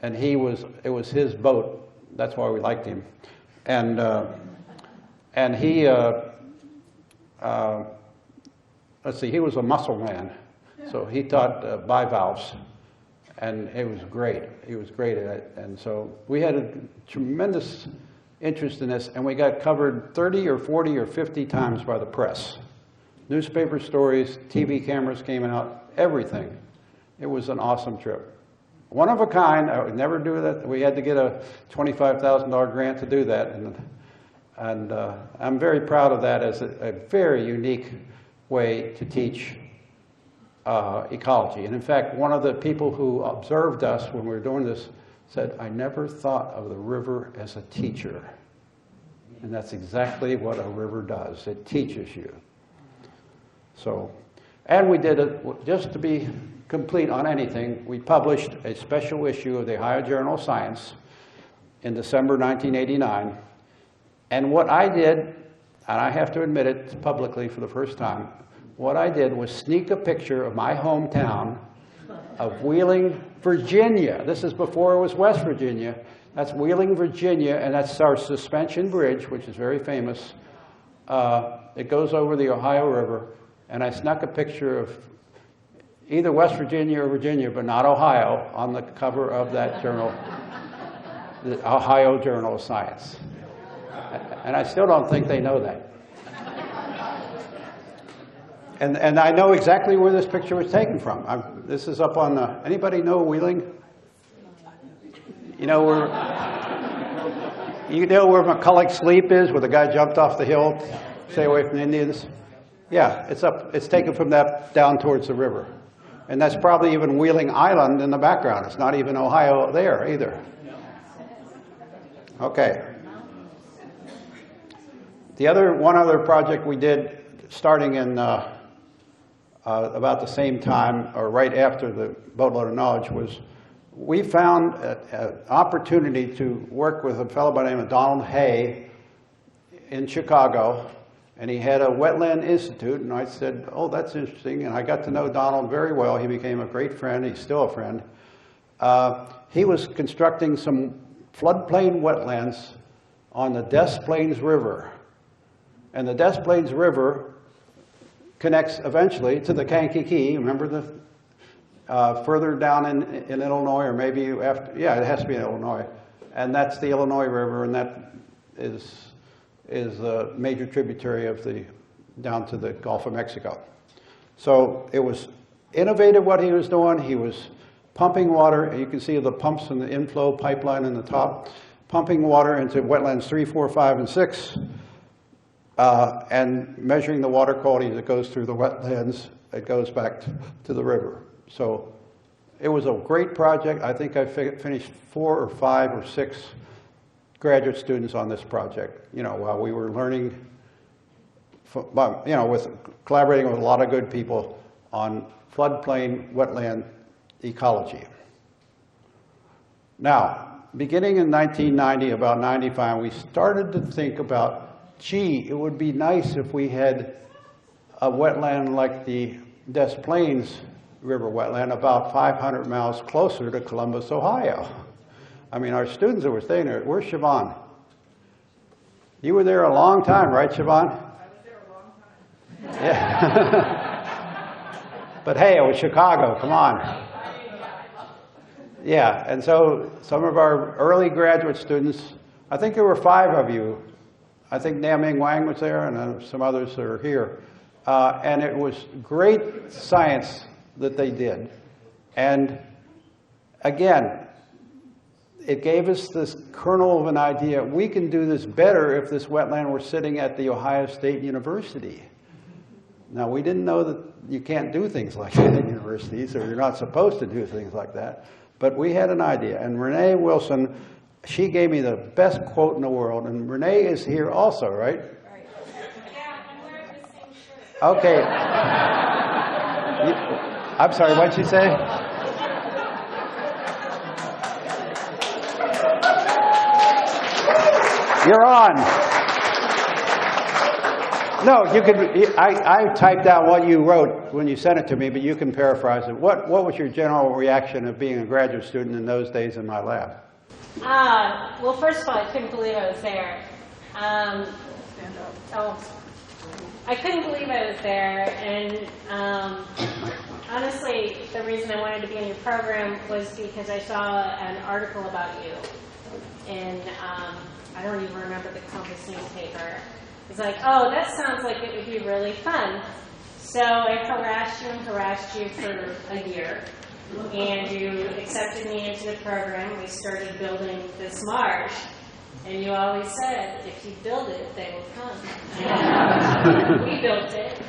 and it was his boat. That's why we liked him. And he, let's see, he was a muscle man, so he taught bivalves. And it was great. He was great at it. And so we had a tremendous interest in this, and we got covered 30 or 40 or 50 times by the press. Newspaper stories, TV cameras came out, everything. It was an awesome trip. One of a kind. I would never do that. We had to get a $25,000 grant to do that. And I'm very proud of that as a very unique way to teach ecology. And in fact, one of the people who observed us when we were doing this said, I never thought of the river as a teacher. And that's exactly what a river does. It teaches you. So, and we did it, just to be complete on anything, we published a special issue of the Ohio Journal of Science in December 1989. And what I did, and I have to admit it publicly for the first time, what I did was sneak a picture of my hometown of Wheeling, Virginia. This is before it was West Virginia. That's Wheeling, Virginia, and that's our suspension bridge, which is very famous. It goes over the Ohio River, and I snuck a picture of either West Virginia or Virginia, but not Ohio, on the cover of that journal, the Ohio Journal of Science. And I still don't think they know that. And I know exactly where this picture was taken from. This is up on anybody know Wheeling? You know where McCulloch's Leap is, where the guy jumped off the hill, stay away from the Indians? Yeah, it's taken from that down towards the river. And that's probably even Wheeling Island in the background. It's not even Ohio there either. Okay. One other project we did starting in about the same time, or right after the Boatload of Knowledge, was we found an opportunity to work with a fellow by the name of Donald Hay in Chicago, and he had a wetland institute, and I said, oh, that's interesting, and I got to know Donald very well. He became a great friend. He's still a friend. He was constructing some floodplain wetlands on the Des Plaines River. And the Des Plaines River connects eventually to the Kankakee. Remember the further down in Illinois, or maybe after, yeah, it has to be in Illinois. And that's the Illinois River, and that is a major tributary of down to the Gulf of Mexico. So it was innovative what he was doing. He was pumping water, and you can see the pumps in the inflow pipeline in the top, pumping water into wetlands 3, 4, 5, and 6, and measuring the water quality that goes through the wetlands. It goes back to the river. So it was a great project. I think I finished 4 or 5 or 6 graduate students on this project, while we were learning, with collaborating with a lot of good people on floodplain wetland ecology. Now, beginning in 1990, about 95, we started to think about, gee, it would be nice if we had a wetland like the Des Plaines River wetland about 500 miles closer to Columbus, Ohio. I mean, our students that were staying there, where's Siobhan? You were there a long time, right, Siobhan? I was there a long time. Yeah. But hey, it was Chicago, come on. Yeah, and so some of our early graduate students, I think there were 5 of you. I think Naming Wang was there, and some others are here. And it was great science that they did. And again, it gave us this kernel of an idea. We can do this better if this wetland were sitting at the Ohio State University. Now, we didn't know that you can't do things like that at universities, or you're not supposed to do things like that. But we had an idea. And Renee Wilson, she gave me the best quote in the world. And Renee is here also, right? Right. Yeah, I'm wearing the same shirt. Okay. I'm sorry, what'd you say? You're on. No, you could. I typed out what you wrote when you sent it to me, but you can paraphrase it. What was your general reaction of being a graduate student in those days in my lab? Well, first of all, I couldn't believe I was there. I couldn't believe I was there, and honestly, the reason I wanted to be in your program was because I saw an article about you, and I don't even remember the Compass newspaper. It's like, oh, that sounds like it would be really fun. So I harassed you for a year, and you accepted me into the program. We started building this marsh, and you always said, if you build it, they will come. And we built it,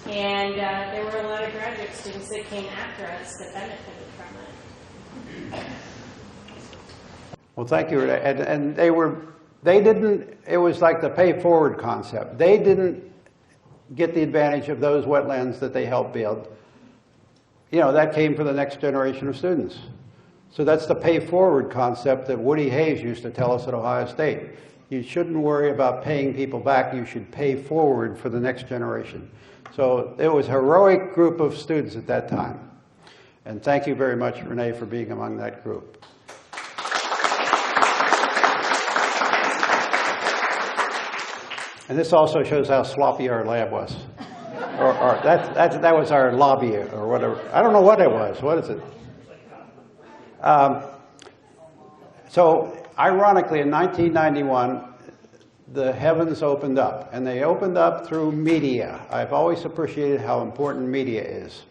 and there were a lot of graduate students that came after us that benefited from it. Well, thank you. And they didn't, it was like the pay forward concept. They didn't get the advantage of those wetlands that they helped build. That came for the next generation of students. So that's the pay forward concept that Woody Hayes used to tell us at Ohio State. You shouldn't worry about paying people back. You should pay forward for the next generation. So it was a heroic group of students at that time. And thank you very much, Renee, for being among that group. And this also shows how sloppy our lab was. Or that was our lobby or whatever. I don't know what it was. What is it? So ironically, in 1991, the heavens opened up. And they opened up through media. I've always appreciated how important media is.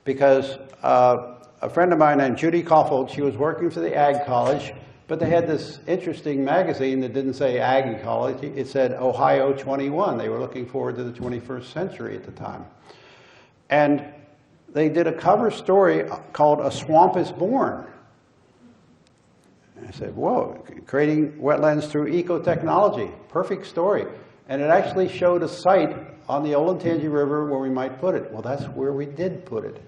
Because a friend of mine named Judy Koffold, she was working for the Ag College, but they had this interesting magazine that didn't say Ag Ecology. It said Ohio 21. They were looking forward to the 21st century at the time. And they did a cover story called A Swamp is Born. And I said, whoa, creating wetlands through ecotechnology. Perfect story. And it actually showed a site on the Olentangy River where we might put it. Well, that's where we did put it.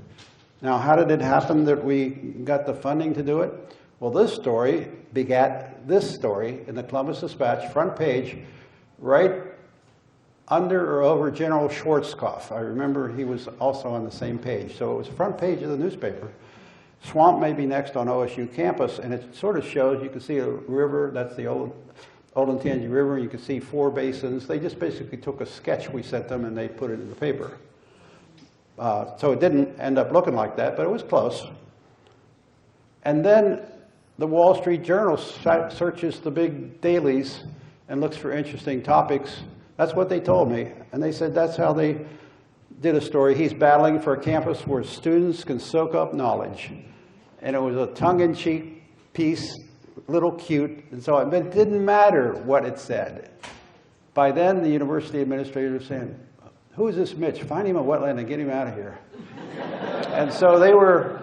Now, how did it happen that we got the funding to do it? Well, this story begat this story in the Columbus Dispatch, front page, right under or over General Schwarzkopf. I remember he was also on the same page. So it was front page of the newspaper. swamp may be next on OSU campus, and it sort of shows, you can see a river, that's the Odom River, you can see 4 basins. They just basically took a sketch we sent them and they put it in the paper. So it didn't end up looking like that, but it was close. And then the Wall Street Journal searches the big dailies and looks for interesting topics. That's what they told me. And they said that's how they did a story. He's battling for a campus where students can soak up knowledge. And it was a tongue-in-cheek piece, little cute. And so it didn't matter what it said. By then, the university administrator was saying, who is this Mitch? Find him a wetland and get him out of here. And so they were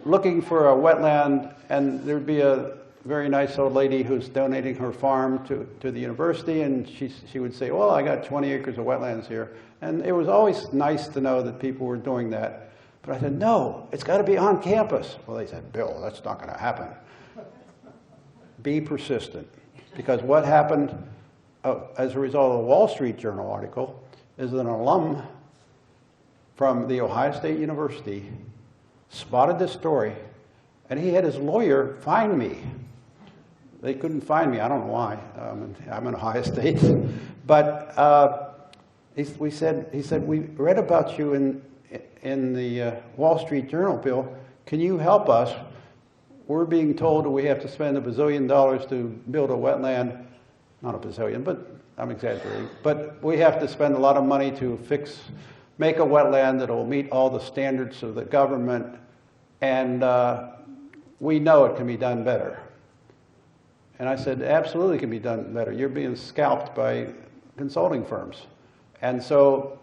looking for a wetland, and there'd be a very nice old lady who's donating her farm to the university, and she would say, well, I got 20 acres of wetlands here. And it was always nice to know that people were doing that. But I said, no, it's got to be on campus. Well, they said, Bill, that's not going to happen. Be persistent. Because what happened as a result of the Wall Street Journal article is that an alum from the Ohio State University spotted this story, and he had his lawyer find me. They couldn't find me. I don't know why. I'm in Ohio State. But he said, we read about you in the Wall Street Journal, Bill. Can you help us? We're being told that we have to spend $1 bazillion to build a wetland. Not a bazillion, but I'm exaggerating. But we have to spend a lot of money to make a wetland that will meet all the standards of the government. And we know it can be done better. And I said, absolutely it can be done better. You're being scalped by consulting firms. And so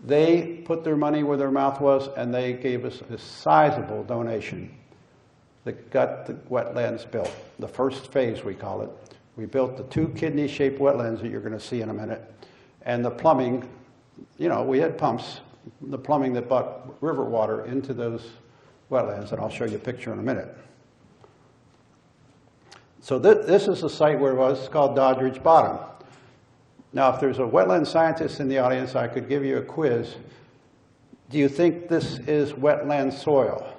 they put their money where their mouth was, and they gave us a sizable donation that got the wetlands built. The first phase, we call it. We built the 2 kidney-shaped wetlands that you're going to see in a minute. And the plumbing, you know, we had pumps, the plumbing that brought river water into those wetlands, and I'll show you a picture in a minute. So this is the site where it was. It's called Doddridge Bottom. Now, if there's a wetland scientist in the audience, I could give you a quiz. Do you think this is wetland soil?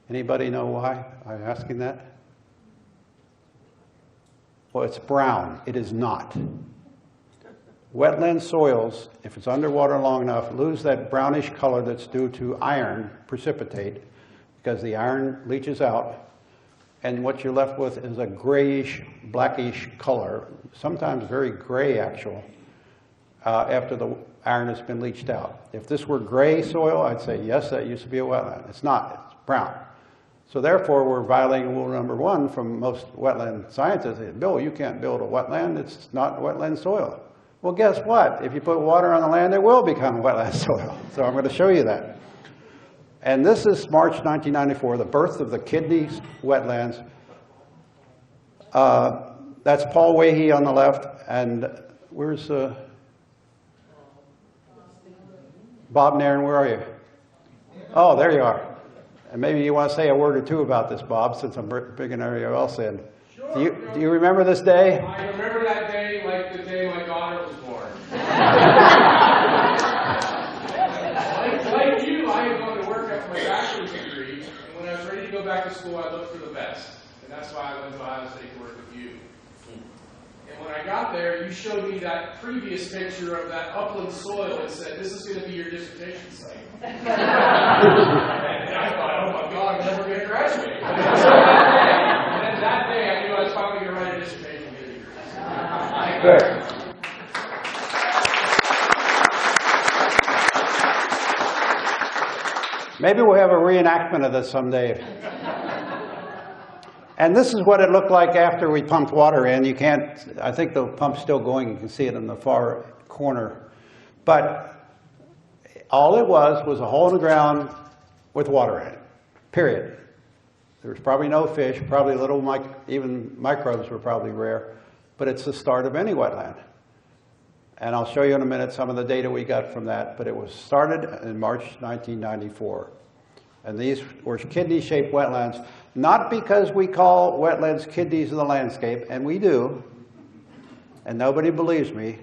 Anybody know why I'm asking that? Well, it's brown. It is not. Wetland soils, if it's underwater long enough, lose that brownish color that's due to iron precipitate, because the iron leaches out. And what you're left with is a grayish, blackish color, sometimes very gray, actual, after the iron has been leached out. If this were gray soil, I'd say, yes, that used to be a wetland. It's not. It's brown. So therefore, we're violating rule number 1 from most wetland scientists. Bill, you can't build a wetland. It's not wetland soil. Well, guess what? If you put water on the land, it will become wetland soil. So I'm going to show you that. And this is March 1994, the birth of the kidney wetlands. That's Paul Wahey on the left, and where's Bob Nairn? Where are you? Oh, there you are. And maybe you want to say a word or two about this, Bob, since I'm bringing everybody else in. Sure. Do you remember this day? I remember that day like the day my daughter was born. like you, I had gone to work after my bachelor's degree, and when I was ready to go back to school, I looked for the best. And that's why I went to Ohio State to work with you. And when I got there, you showed me that previous picture of that upland soil and said, this is going to be your dissertation site. And I thought, oh my God, I'm never going to graduate. And then that day, I knew I was finally going to write a dissertation and get a degree. Good. Maybe we'll have a reenactment of this someday. And this is what it looked like after we pumped water in. You can't, I think the pump's still going. You can see it in the far corner. But all it was a hole in the ground with water in it, period. There was probably no fish, probably little, even microbes were probably rare. But it's the start of any wetland. And I'll show you in a minute some of the data we got from that. But it was started in March 1994. And these were kidney-shaped wetlands, not because we call wetlands kidneys of the landscape, and we do, and nobody believes me,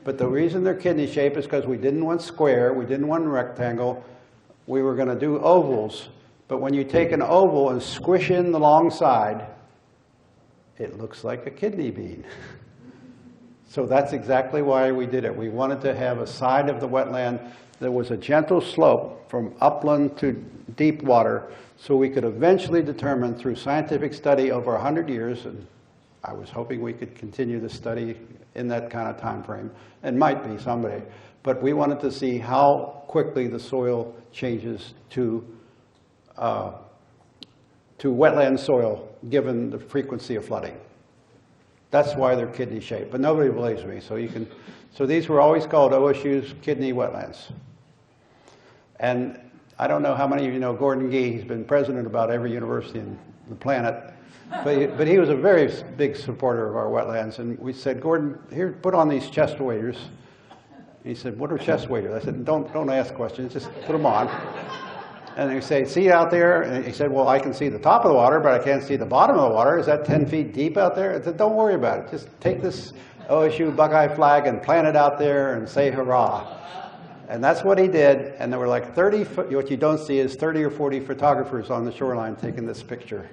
but the reason they're kidney-shaped is because we didn't want square, we didn't want rectangle. we were going to do ovals, but when you take an oval and squish in the long side, it looks like a kidney bean. So that's exactly why we did it. We wanted to have a side of the wetland that was a gentle slope from upland to deep water, so we could eventually determine through scientific study over 100 years, and I was hoping we could continue the study in that kind of time frame, and might be someday, but we wanted to see how quickly the soil changes to wetland soil given the frequency of flooding. That's why they're kidney shaped, but nobody believes me. So these were always called OSU's kidney wetlands. And I don't know how many of you know Gordon Gee. He's been president of about every university on the planet, but he was a very big supporter of our wetlands. And we said, Gordon, here, put on these chest waders. He said, what are chest waders? I said, don't ask questions, just put them on. And they say, see out there? And he said, well, I can see the top of the water, but I can't see the bottom of the water. Is that 10 feet deep out there? I said, don't worry about it. Just take this OSU Buckeye flag and plant it out there and say hurrah. And that's what he did. And there were like 30, what you don't see is 30 or 40 photographers on the shoreline taking this picture.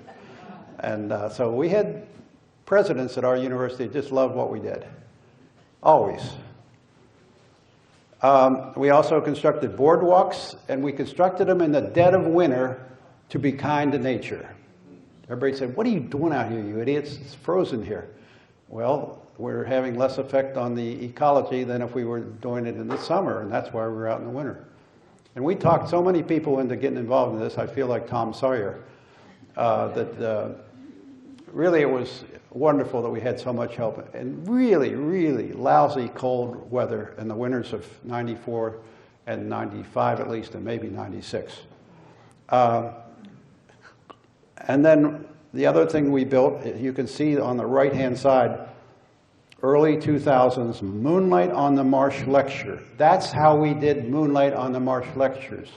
And so we had presidents at our university just loved what we did. Always. We also constructed boardwalks, and we constructed them in the dead of winter to be kind to nature. Everybody said, what are you doing out here, you idiots? It's frozen here. Well, we're having less effect on the ecology than if we were doing it in the summer, and that's why we're out in the winter. And we talked so many people into getting involved in this, I feel like Tom Sawyer, that really it was wonderful that we had so much help. And really, really lousy cold weather in the winters of 94 and 95 at least, and maybe 96. And then the other thing we built, you can see on the right-hand side, early 2000s, Moonlight on the Marsh lecture. That's how we did Moonlight on the Marsh lectures.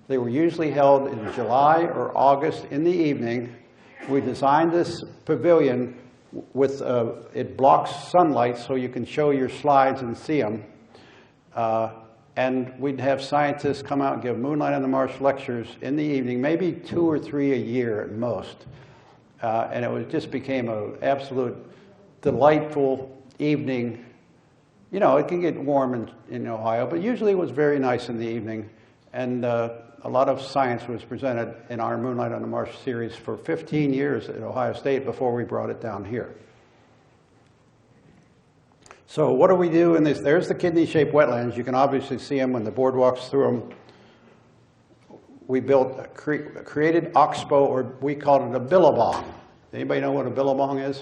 They were usually held in July or August in the evening. We designed this pavilion with, it blocks sunlight so you can show your slides and see them. And we'd have scientists come out and give Moonlight on the Marsh lectures in the evening, maybe 2 or 3 a year at most. And it just became an absolute delightful evening. You know, it can get warm in Ohio, but usually it was very nice in the evening. And a lot of science was presented in our Moonlight on the Marsh series for 15 years at Ohio State before we brought it down here. So what do we do in this? There's the kidney-shaped wetlands. You can obviously see them when the board walks through them. We built, created oxbow, or we called it a billabong. Anybody know what a billabong is?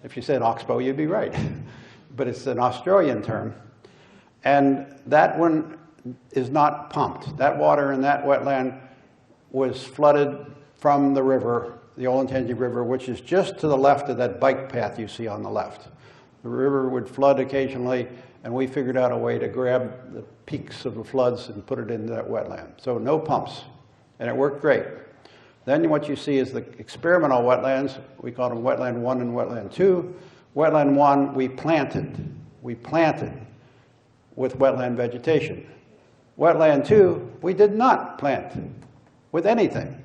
If you said oxbow, you'd be right. But it's an Australian term. And that one is not pumped. That water in that wetland was flooded from the river, the Olentangy River, which is just to the left of that bike path you see on the left. The river would flood occasionally, and we figured out a way to grab the peaks of the floods and put it into that wetland. So no pumps, and it worked great. Then what you see is the experimental wetlands. We call them Wetland 1 and Wetland 2. Wetland 1, we planted with wetland vegetation. Wetland 2, we did not plant with anything.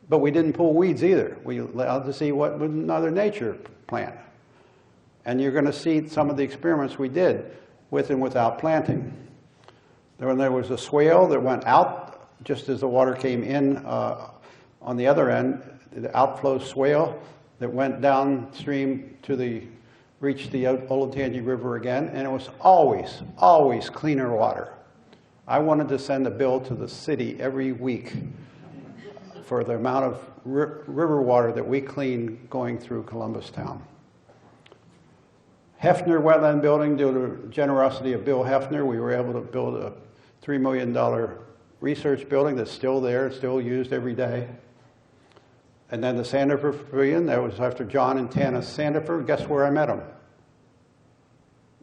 But we didn't pull weeds either. We allowed to see what would Mother Nature plant. And you're going to see some of the experiments we did with and without planting. There was a swale that went out just as the water came in on the other end, the outflow swale that went downstream to reached the Olentangy River again, and it was always, always cleaner water. I wanted to send a bill to the city every week for the amount of river water that we clean going through Columbus town. Hefner Wetland Building, due to the generosity of Bill Hefner, we were able to build a $3 million research building that's still there, still used every day. And then the Sandifer Pavilion, that was after John and Tana Sandifer. Guess where I met them?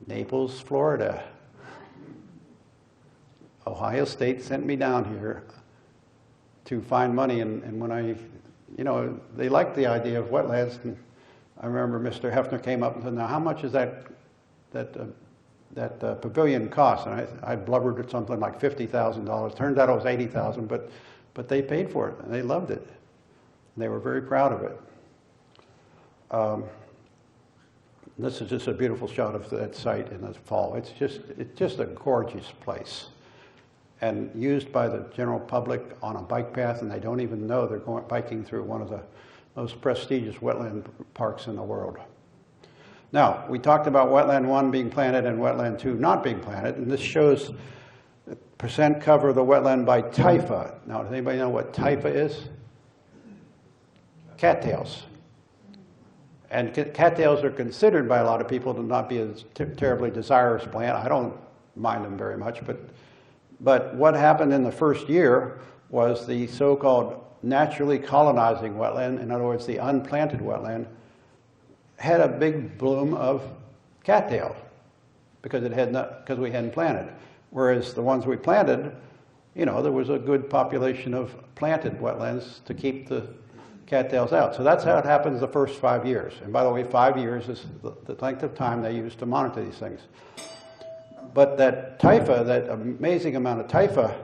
Naples, Florida. Ohio State sent me down here to find money, and when they liked the idea of wetlands, and I remember Mr. Hefner came up and said, now how much is that pavilion cost, and I blubbered at something like $50,000. Turned out it was $80,000, but they paid for it and they loved it. And they were very proud of it. This is just a beautiful shot of that site in the fall. It's just a gorgeous place, and used by the general public on a bike path, and they don't even know they're going biking through one of the most prestigious wetland parks in the world. Now, we talked about Wetland 1 being planted and Wetland 2 not being planted, and this shows the percent cover of the wetland by typha. Now, does anybody know what typha is? Cattails. And cattails are considered by a lot of people to not be a terribly desirous plant. I don't mind them very much, but what happened in the first year was the so-called naturally colonizing wetland, in other words, the unplanted wetland, had a big bloom of cattail because we hadn't planted. Whereas the ones we planted, you know, there was a good population of planted wetlands to keep the cattails out. So that's how it happens the first 5 years. And by the way, 5 years is the length of time they use to monitor these things. But that typha, that amazing amount of typha,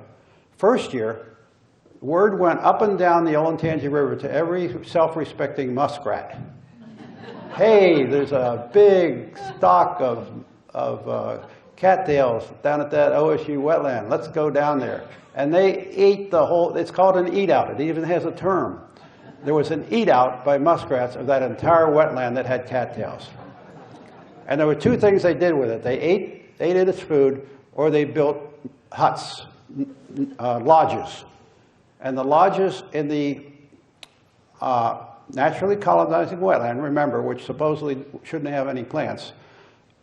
first year, word went up and down the Olentangy River to every self-respecting muskrat. Hey, there's a big stock of cattails down at that OSU wetland. Let's go down there. And they ate the whole, it's called an eat-out. It even has a term. There was an eat-out by muskrats of that entire wetland that had cattails. And there were two things they did with it. They ate it as food, or they built huts, lodges. And the lodges in the naturally colonizing wetland, remember, which supposedly shouldn't have any plants,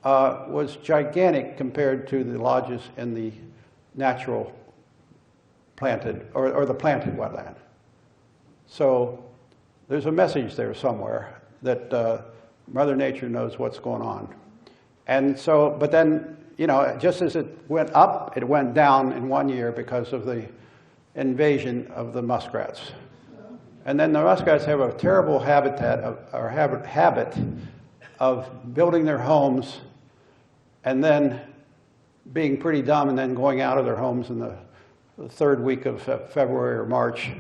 was gigantic compared to the lodges in the natural planted, or the planted wetland. So there's a message there somewhere that Mother Nature knows what's going on. And so, but then, you know, just as it went up, it went down in 1 year because of the invasion of the muskrats. And then the muskrats have a terrible habit of building their homes and then being pretty dumb and then going out of their homes in the third week of February or March.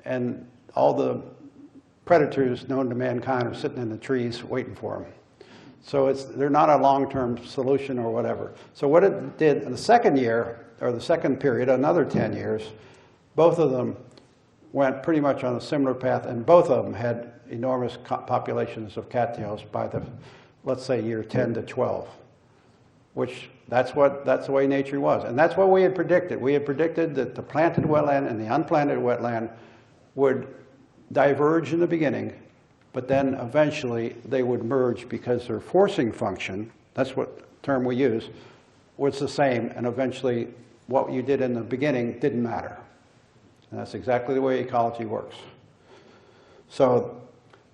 And all the predators known to mankind are sitting in the trees waiting for them. So they're not a long-term solution or whatever. So what it did in the second year, or the second period, another 10 years, both of them went pretty much on a similar path, and both of them had enormous populations of cattails by the, let's say, year 10 to 12, which that's the way nature was. And that's what we had predicted. We had predicted that the planted wetland and the unplanted wetland would diverge in the beginning, but then eventually they would merge because their forcing function, that's what term we use, was the same, and eventually what you did in the beginning didn't matter. And that's exactly the way ecology works. So,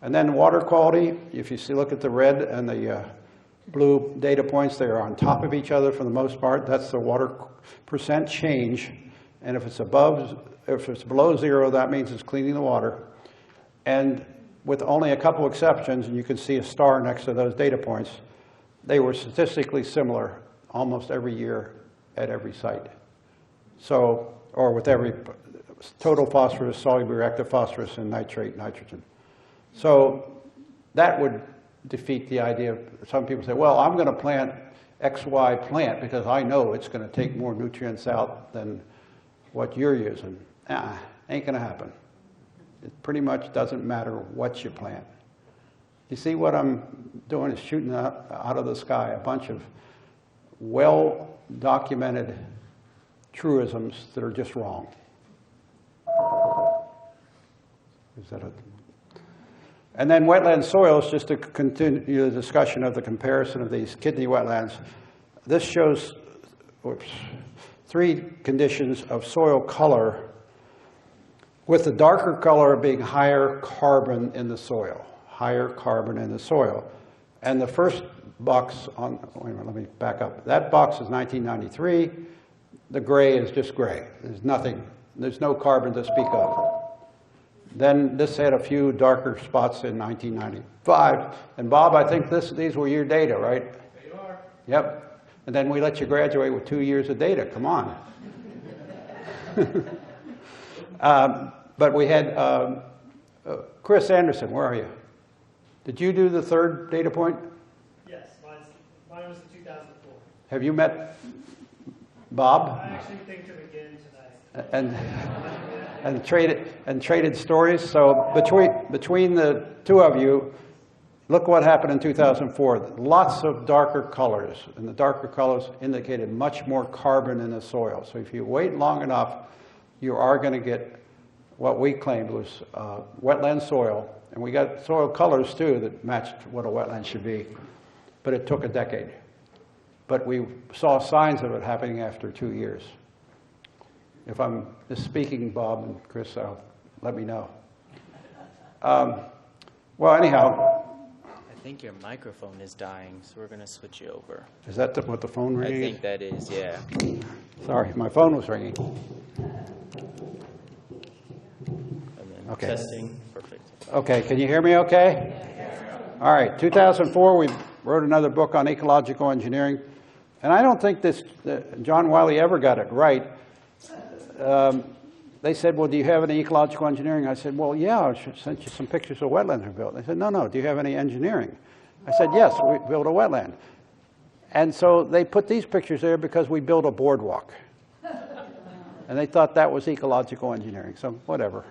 and then water quality, if you see, look at the red and the blue data points, they are on top of each other for the most part. That's the water percent change, and if it's below zero, that means it's cleaning the water. And with only a couple exceptions, and you can see a star next to those data points, they were statistically similar almost every year at every site. So, or with every total phosphorus, soluble reactive phosphorus, and nitrate, nitrogen. So that would defeat the idea of, some people say, well, I'm going to plant XY plant because I know it's going to take more nutrients out than what you're using. Ain't going to happen. It pretty much doesn't matter what you plant. You see what I'm doing is shooting out of the sky a bunch of well-documented truisms that are just wrong. And then wetland soils, just to continue the discussion of the comparison of these kidney wetlands. This shows three conditions of soil color, with the darker color being higher carbon in the soil, higher carbon in the soil. And the first box on, wait a minute, let me back up. That box is 1993. The gray is just gray. There's nothing, there's no carbon to speak of. Then this had a few darker spots in 1995. And Bob, I think these were your data, right? They are. Yep. And then we let you graduate with 2 years of data. Come on. But we had Chris Anderson. Where are you? Did you do the third data point? Yes, mine was in 2004. Have you met Bob? I actually think of again tonight. And traded stories. So between the two of you, look what happened in 2004. Lots of darker colors, and the darker colors indicated much more carbon in the soil. So if you wait long enough, you are going to get what we claimed was wetland soil. And we got soil colors, too, that matched what a wetland should be. But it took a decade. But we saw signs of it happening after 2 years. If I'm misspeaking, Bob and Chris, let me know. Well, anyhow. I think your microphone is dying, so we're going to switch you over. Is that what the phone ringing? I think that is, yeah. Sorry, my phone was ringing. And then Okay. testing. Perfect. Okay, can you hear me okay? All right, 2004, we wrote another book on ecological engineering. And I don't think John Wiley ever got it right. They said, well, do you have any ecological engineering? I said, well, yeah, I sent you some pictures of wetlands we built. They said, no, do you have any engineering? I said, yes, we built a wetland. And so they put these pictures there because we built a boardwalk. And they thought that was ecological engineering, so whatever.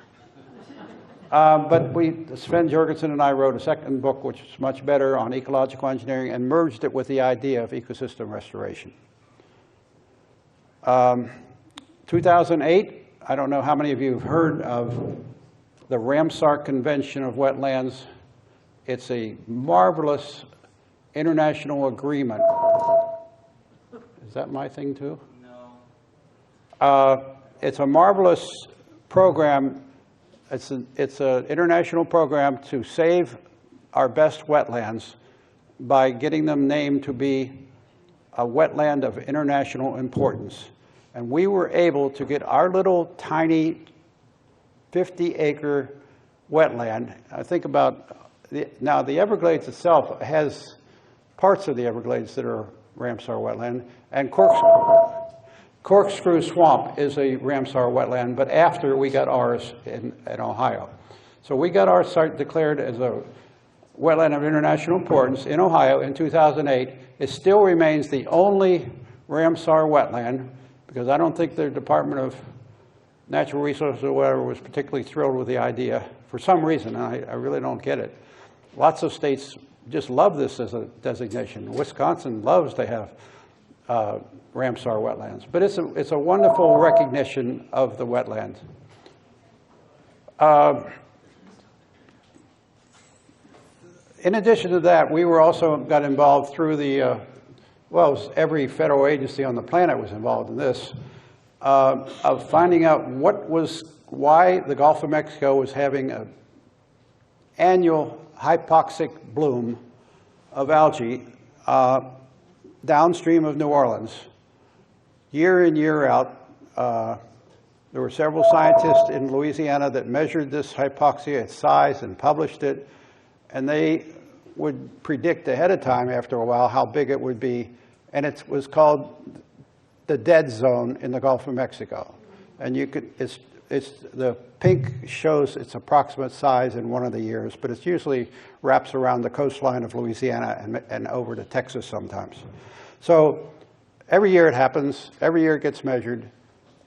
But Sven Jorgensen and I wrote a second book, which is much better, on ecological engineering, and merged it with the idea of ecosystem restoration. 2008, I don't know how many of you have heard of the Ramsar Convention of Wetlands. It's a marvelous international agreement. Is that my thing too? No. It's a marvelous program. It's an international program to save our best wetlands by getting them named to be a wetland of international importance. And we were able to get our little tiny 50-acre wetland. I think about, now the Everglades itself has parts of the Everglades that are Ramsar wetland, and Corkscrew Swamp is a Ramsar wetland, but after we got ours in Ohio. So we got our site declared as a wetland of international importance in Ohio in 2008. It still remains the only Ramsar wetland, because I don't think the Department of Natural Resources or whatever was particularly thrilled with the idea for some reason, and I really don't get it. Lots of states just love this as a designation. Wisconsin loves to have Ramsar wetlands, but it's a wonderful recognition of the wetland. In addition to that, we were also got involved through the well, every federal agency on the planet was involved in this, of finding out why the Gulf of Mexico was having an annual hypoxic bloom of algae downstream of New Orleans. Year in, year out, there were several scientists in Louisiana that measured this hypoxia, its size, and published it, and they would predict ahead of time after a while how big it would be. And it was called the dead zone in the Gulf of Mexico. And the pink shows its approximate size in one of the years, but it usually wraps around the coastline of Louisiana and over to Texas sometimes. So every year it happens, every year it gets measured,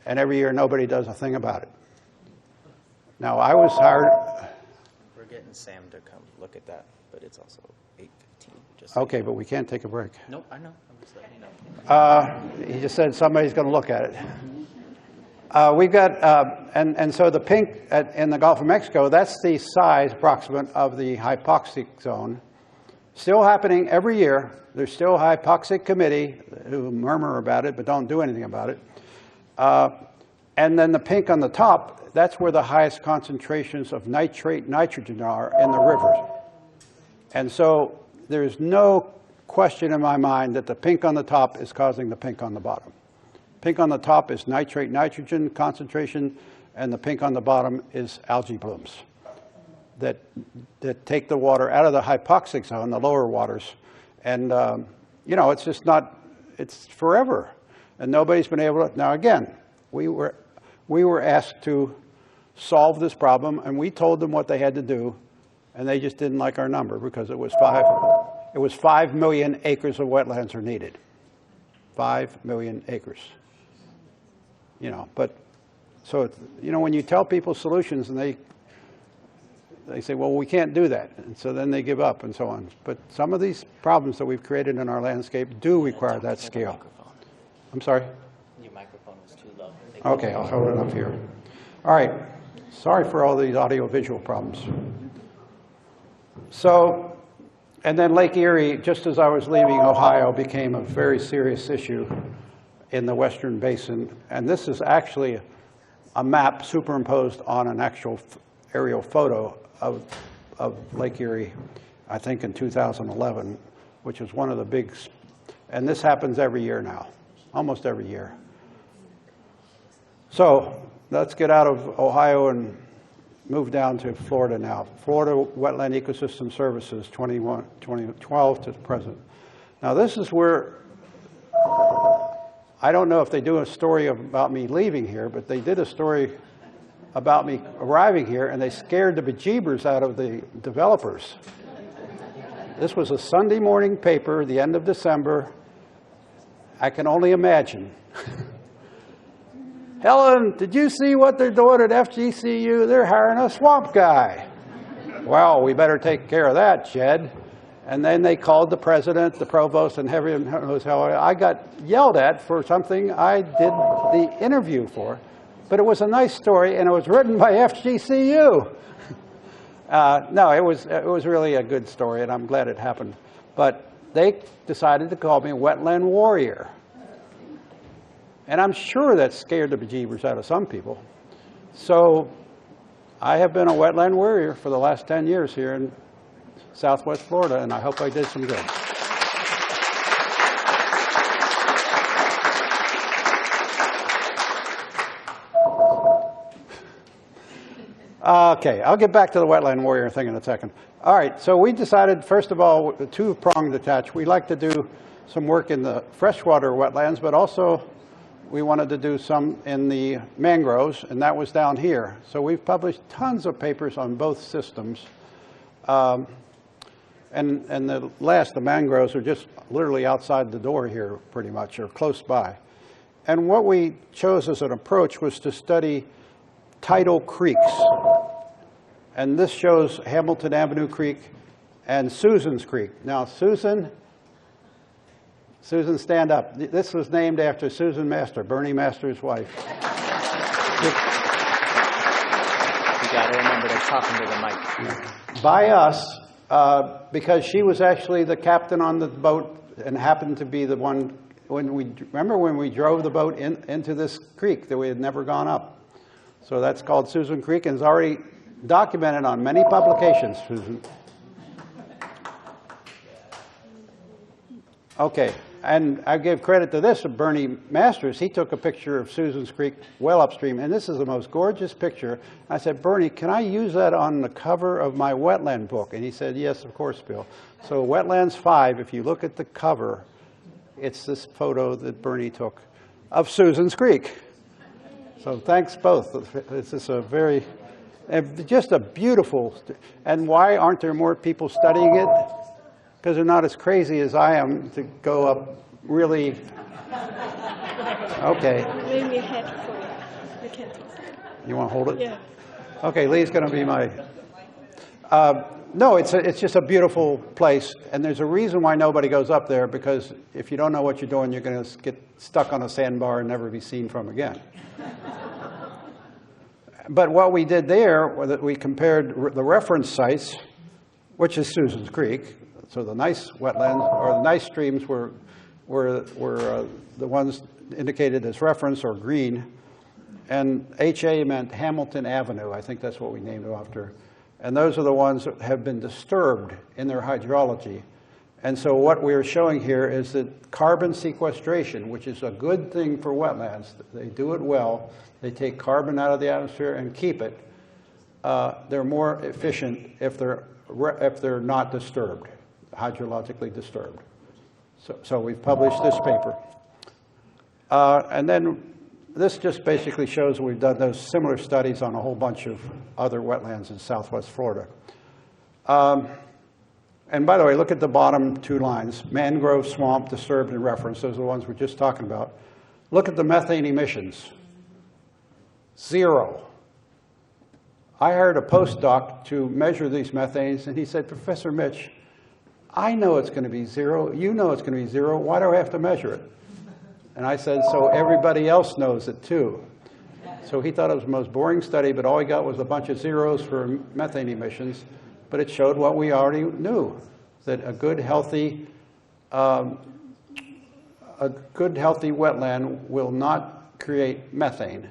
and every year nobody does a thing about it. Now I was hired. We're getting Sam to come look at that, but it's also 8:15. Okay, but we can't take a break. Nope, I know. I'm just letting you know. He just said somebody's going to look at it. We've got, and so the pink in the Gulf of Mexico, that's the size approximate of the hypoxic zone. Still happening every year. There's still a hypoxic committee who murmur about it but don't do anything about it. And then the pink on the top, that's where the highest concentrations of nitrate nitrogen are in the rivers. And so there's no question in my mind that the pink on the top is causing the pink on the bottom. Pink on the top is nitrate nitrogen concentration, and the pink on the bottom is algae blooms that take the water out of the hypoxic zone, the lower waters. And, you know, it's it's forever. And nobody's been able to. Now again, we were asked to solve this problem, and we told them what they had to do, and they just didn't like our number because it was 5 million acres of wetlands are needed. 5 million acres. You know, but so you know, when you tell people solutions and they say, well, we can't do that, and so then they give up and so on. But some of these problems that we've created in our landscape do require that scale. I'm sorry? Your microphone was too low. Okay, I'll hold it up here. All right. Sorry for all these audio-visual problems. So, and then Lake Erie, just as I was leaving Ohio, became a very serious issue in the Western Basin. And this is actually a map superimposed on an actual aerial photo of Lake Erie, I think in 2011, which is one of the big, and this happens every year now, almost every year. So let's get out of Ohio and move down to Florida now. Florida Wetland Ecosystem Services, 2012 to the present. Now this is where, I don't know if they do a story about me leaving here, but they did a story about me arriving here, and they scared the bejeebers out of the developers. This was a Sunday morning paper, the end of December. I can only imagine. Helen, did you see what they're doing at FGCU? They're hiring a swamp guy. Well, we better take care of that, Jed. And then they called the president, the provost, and heaven knows how I got yelled at for something I did the interview for. But it was a nice story, and it was written by FGCU. No, it was really a good story, and I'm glad it happened. But they decided to call me a wetland warrior. And I'm sure that scared the bejeebers out of some people. So I have been a wetland warrior for the last 10 years here in Southwest Florida, and I hope I did some good. Okay, I'll get back to the wetland warrior thing in a second. All right, so we decided, first of all, the two-pronged attach. We like to do some work in the freshwater wetlands, but also we wanted to do some in the mangroves, and that was down here. So we've published tons of papers on both systems. And the mangroves are just literally outside the door here, pretty much, or close by. And what we chose as an approach was to study tidal creeks. And this shows Hamilton Avenue Creek and Susan's Creek. Now, Susan, stand up. This was named after Susan Master, Bernie Master's wife. You got to remember they're talking to the mic. By us, because she was actually the captain on the boat and happened to be the one, remember when we drove the boat into this creek that we had never gone up? So that's called Susan Creek, and it's already documented on many publications, Susan. Okay, and I give credit to this of Bernie Masters. He took a picture of Susan's Creek well upstream, and this is the most gorgeous picture. I said, Bernie, can I use that on the cover of my wetland book? And he said, yes, of course, Bill. So Wetlands 5, if you look at the cover, it's this photo that Bernie took of Susan's Creek. So thanks both. This is a very, just a beautiful, and why aren't there more people studying it? Because they're not as crazy as I am to go up really, okay. Maybe a hat for you. You can't talk. You want to hold it? Yeah. Okay, Lee's going to be my, no, it's just a beautiful place, and there's a reason why nobody goes up there, because if you don't know what you're doing, you're going to get stuck on a sandbar and never be seen from again. But what we did there was that we compared the reference sites, which is Susan's Creek. So the nice wetlands or the nice streams were the ones indicated as reference or green, and HA meant Hamilton Avenue. I think that's what we named it after. And those are the ones that have been disturbed in their hydrology. And so what we are showing here is that carbon sequestration, which is a good thing for wetlands, they do it well. They take carbon out of the atmosphere and keep it. They're more efficient if they're not disturbed, hydrologically disturbed. So we've published this paper. And then this just basically shows we've done those similar studies on a whole bunch of other wetlands in southwest Florida. And by the way, look at the bottom two lines, mangrove, swamp, disturbed, and reference. Those are the ones we're just talking about. Look at the methane emissions. 0. I hired a postdoc to measure these methanes, and he said, Professor Mitsch, I know it's going to be 0. You know it's going to be 0. Why do I have to measure it? And I said, so everybody else knows it too. So he thought it was the most boring study, but all he got was a bunch of zeros for methane emissions. But it showed what we already knew, that a good, healthy wetland will not create methane.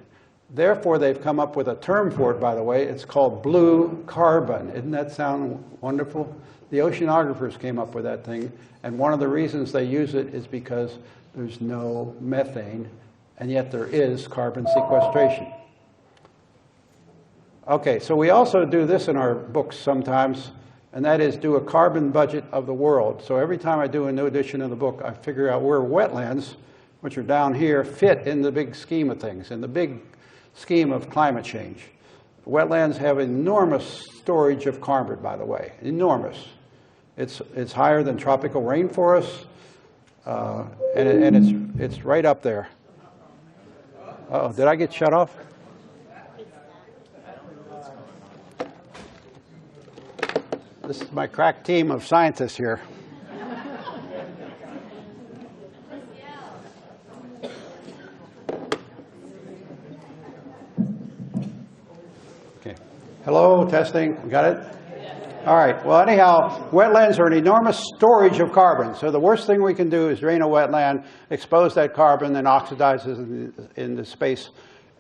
Therefore, they've come up with a term for it, by the way. It's called blue carbon. Doesn't that sound wonderful? The oceanographers came up with that thing, and one of the reasons they use it is because there's no methane, and yet there is carbon sequestration. Okay, so we also do this in our books sometimes, and that is do a carbon budget of the world. So every time I do a new edition of the book, I figure out where wetlands, which are down here, fit in the big scheme of things, in the big scheme of climate change. Wetlands have enormous storage of carbon, by the way, enormous. It's higher than tropical rainforests, and it's right up there. Uh-oh, did I get shut off? This is my crack team of scientists here. Okay. Hello, testing. We got it? All right. Well, anyhow, wetlands are an enormous storage of carbon. So the worst thing we can do is drain a wetland, expose that carbon, then oxidizes into space,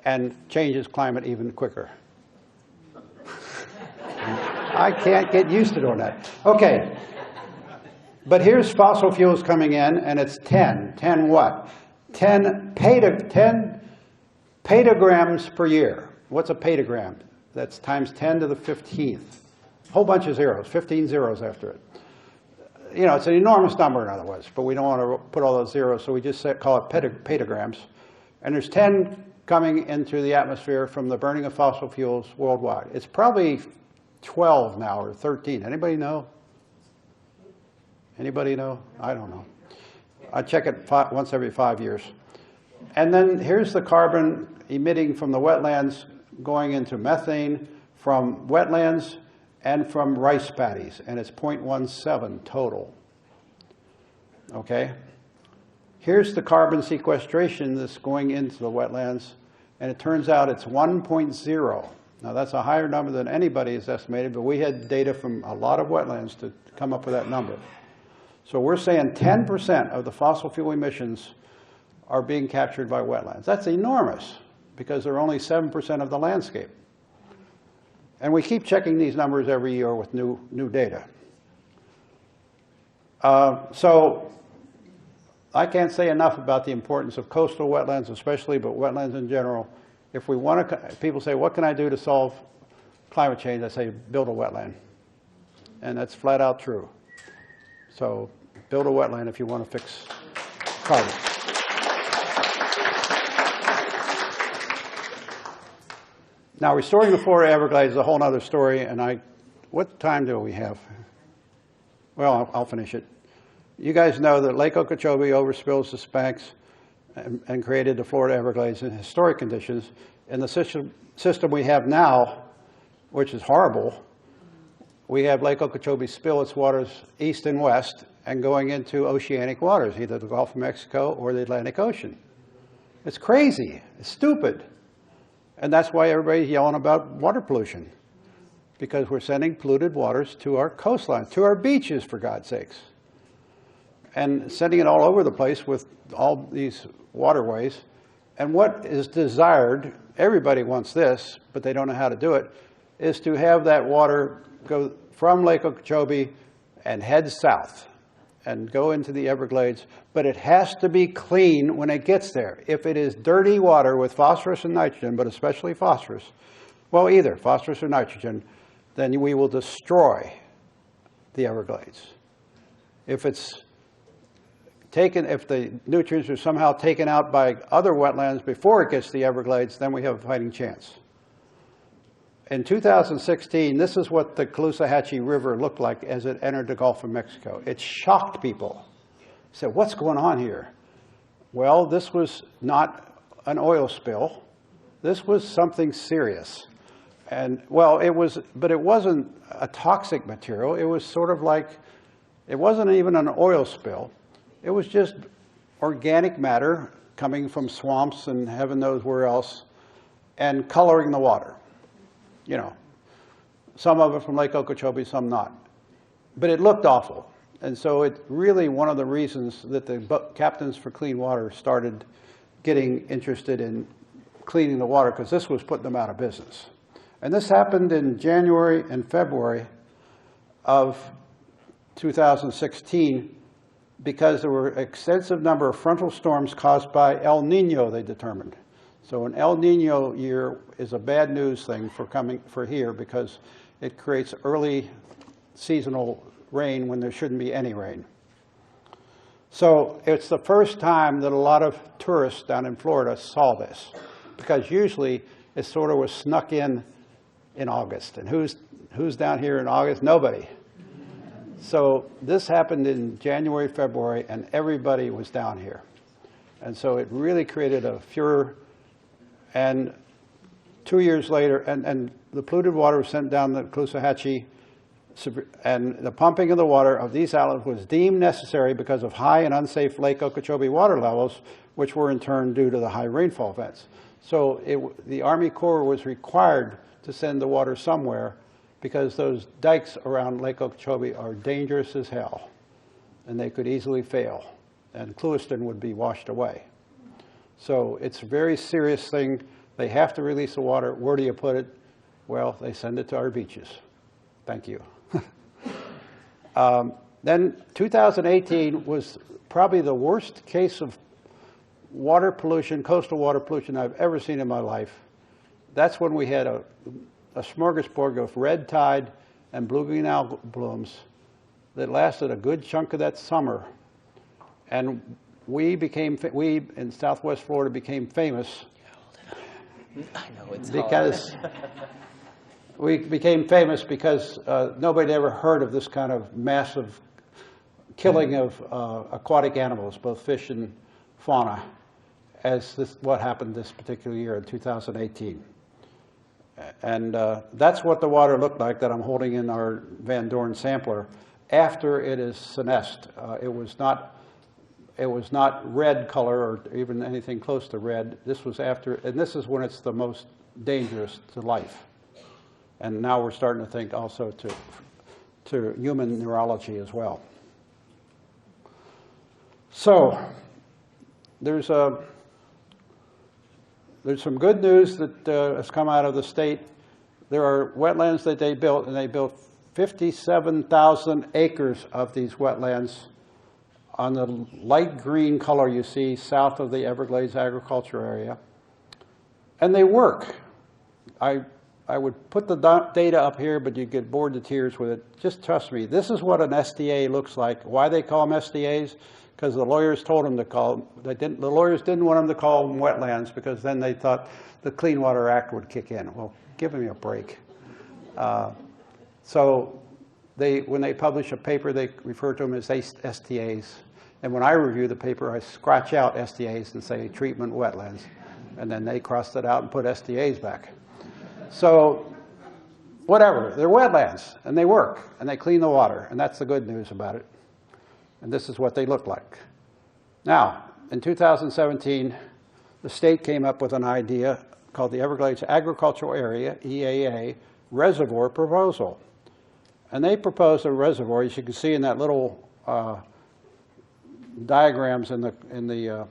and changes climate even quicker. I can't get used to doing that. Okay. But here's fossil fuels coming in, and it's 10. 10 what? 10 petagrams per year. What's a petagram? That's times 10 to the 15th. A whole bunch of zeros, 15 zeros after it. You know, it's an enormous number, in other words, but we don't want to put all those zeros, so we just call it petagrams. And there's 10 coming into the atmosphere from the burning of fossil fuels worldwide. It's probably 12 now, or 13. Anybody know? Anybody know? I don't know. I check it once every 5 years. And then here's the carbon emitting from the wetlands going into methane from wetlands and from rice paddies, and it's 0.17 total. Okay? Here's the carbon sequestration that's going into the wetlands, and it turns out it's 1.0. Now, that's a higher number than anybody has estimated, but we had data from a lot of wetlands to come up with that number. So we're saying 10% of the fossil fuel emissions are being captured by wetlands. That's enormous, because they're only 7% of the landscape. And we keep checking these numbers every year with new data. So I can't say enough about the importance of coastal wetlands especially, but wetlands in general. If we want to, people say, what can I do to solve climate change? I say, build a wetland. And that's flat out true. So build a wetland if you want to fix carbon. Now, restoring the Florida Everglades is a whole other story, and what time do we have? Well, I'll finish it. You guys know that Lake Okeechobee overspills the banks and created the Florida Everglades in historic conditions. In the system we have now, which is horrible, we have Lake Okeechobee spill its waters east and west and going into oceanic waters, either the Gulf of Mexico or the Atlantic Ocean. It's crazy. It's stupid. And that's why everybody's yelling about water pollution, because we're sending polluted waters to our coastlines, to our beaches, for God's sakes, and sending it all over the place with all these waterways. And what is desired, everybody wants this, but they don't know how to do it, is to have that water go from Lake Okeechobee and head south and go into the Everglades, but it has to be clean when it gets there. If it is dirty water with phosphorus and nitrogen, but especially phosphorus, well, either phosphorus or nitrogen, then we will destroy the Everglades. If it's if the nutrients are somehow taken out by other wetlands before it gets to the Everglades, then we have a fighting chance. In 2016, this is what the Caloosahatchee River looked like as it entered the Gulf of Mexico. It shocked people. They said, what's going on here? Well, this was not an oil spill. This was something serious. And, well, but it wasn't a toxic material. It was sort of like, it wasn't even an oil spill. It was just organic matter coming from swamps and heaven knows where else and coloring the water. You know, some of it from Lake Okeechobee, some not. But it looked awful. And so it's really one of the reasons that the Captains for Clean Water started getting interested in cleaning the water, because this was putting them out of business. And this happened in January and February of 2016 because there were an extensive number of frontal storms caused by El Nino, they determined. So an El Nino year is a bad news thing for here because it creates early seasonal rain when there shouldn't be any rain. So it's the first time that a lot of tourists down in Florida saw this, because usually it sort of was snuck in August. And who's down here in August? Nobody. So this happened in January, February, and everybody was down here. And so it really created a furor. And 2 years later, and the polluted water was sent down the Caloosahatchee, and the pumping of the water of these outlets was deemed necessary because of high and unsafe Lake Okeechobee water levels, which were in turn due to the high rainfall events. So the Army Corps was required to send the water somewhere because those dikes around Lake Okeechobee are dangerous as hell, and they could easily fail, and Clewiston would be washed away. So it's a very serious thing. They have to release the water. Where do you put it? Well, they send it to our beaches. Thank you. Then 2018 was probably the worst case of water pollution, coastal water pollution I've ever seen in my life. That's when we had a smorgasbord of red tide and blue-green algal blooms that lasted a good chunk of that summer. And we in Southwest Florida became famous I know it's because we became famous because nobody ever heard of this kind of massive killing of aquatic animals, both fish and fauna, as what happened this particular year in 2018. And that's what the water looked like that I'm holding in our Van Dorn sampler after it is senesced. It was not red color or even anything close to red. This was after, and this is when it's the most dangerous to life. And now we're starting to think also to human neurology as well. So there's some good news that has come out of the state. There are wetlands that they built, and they built 57,000 acres of these wetlands on the light green color you see south of the Everglades agriculture area. And they work. I would put the data up here, but you get bored to tears with it. Just trust me, this is what an SDA looks like. Why they call them SDAs? Because the lawyers told them to call them. The lawyers didn't want them to call them wetlands because then they thought the Clean Water Act would kick in. Well, give me a break. So when they publish a paper, they refer to them as STAs. And when I review the paper, I scratch out STAs and say treatment wetlands. And then they crossed it out and put STAs back. So whatever, they're wetlands, and they work, and they clean the water, and that's the good news about it. And this is what they look like. Now, in 2017, the state came up with an idea called the Everglades Agricultural Area, EAA, Reservoir Proposal. And they proposed a reservoir, as you can see in that little diagrams in the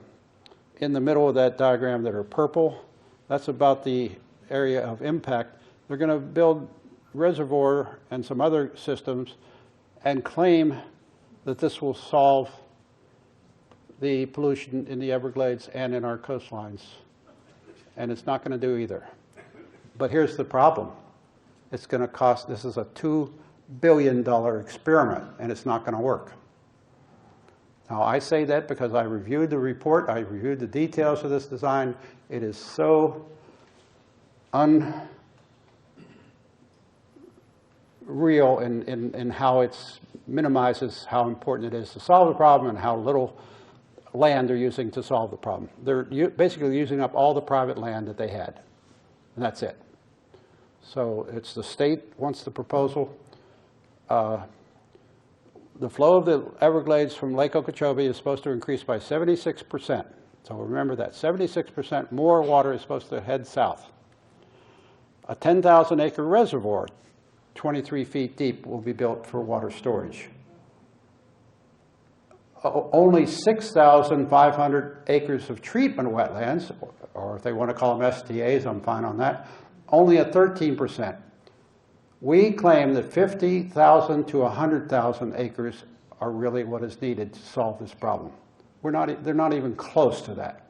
middle of that diagram that are purple. That's about the area of impact. They're going to build reservoir and some other systems and claim that this will solve the pollution in the Everglades and in our coastlines. And it's not going to do either. But here's the problem. It's going to cost, this is a $2 billion experiment, and it's not going to work. Now, I say that because I reviewed the report, I reviewed the details of this design. It is so unreal in how it minimizes how important it is to solve the problem and how little land they're using to solve the problem. They're basically using up all the private land that they had, and that's it. So it's the state wants the proposal. The flow of the Everglades from Lake Okeechobee is supposed to increase by 76%. So remember that, 76% more water is supposed to head south. A 10,000-acre reservoir, 23 feet deep, will be built for water storage. Only 6,500 acres of treatment wetlands, or if they want to call them STAs, I'm fine on that, only at 13%. We claim that 50,000 to 100,000 acres are really what is needed to solve this problem. They're not even close to that.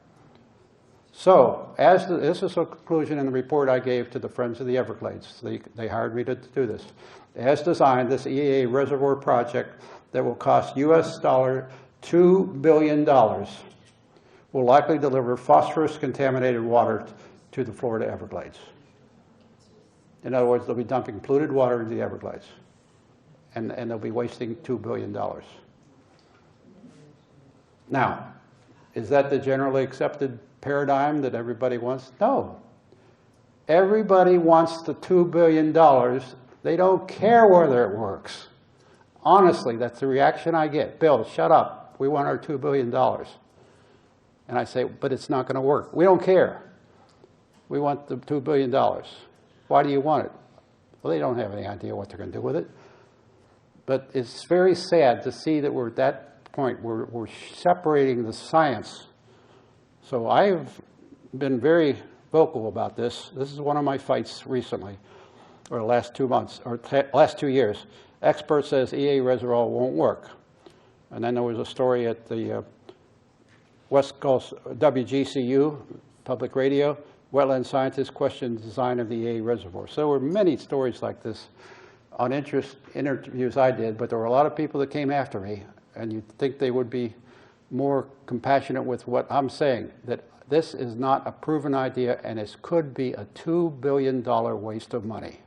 So, this is a conclusion in the report I gave to the Friends of the Everglades. They hired me to do this. As designed, this EAA reservoir project that will cost US $2 billion will likely deliver phosphorus-contaminated water to the Florida Everglades. In other words, they'll be dumping polluted water into the Everglades, and they'll be wasting $2 billion. Now, is that the generally accepted paradigm that everybody wants? No. Everybody wants the $2 billion. They don't care whether it works. Honestly, that's the reaction I get. Bill, shut up. We want our $2 billion. And I say, but it's not going to work. We don't care. We want the $2 billion. Why do you want it? Well, they don't have any idea what they're going to do with it. But it's very sad to see that we're at that point. We're separating the science. So I've been very vocal about this. This is one of my fights recently, or the last 2 months, or last 2 years. Expert says EA reservoir won't work. And then there was a story at the West Coast WGCU, public radio. Wetland scientists questioned the design of the EA reservoir. So there were many stories like this on interviews I did, but there were a lot of people that came after me, and you'd think they would be more compassionate with what I'm saying, that this is not a proven idea, and it could be a $2 billion waste of money.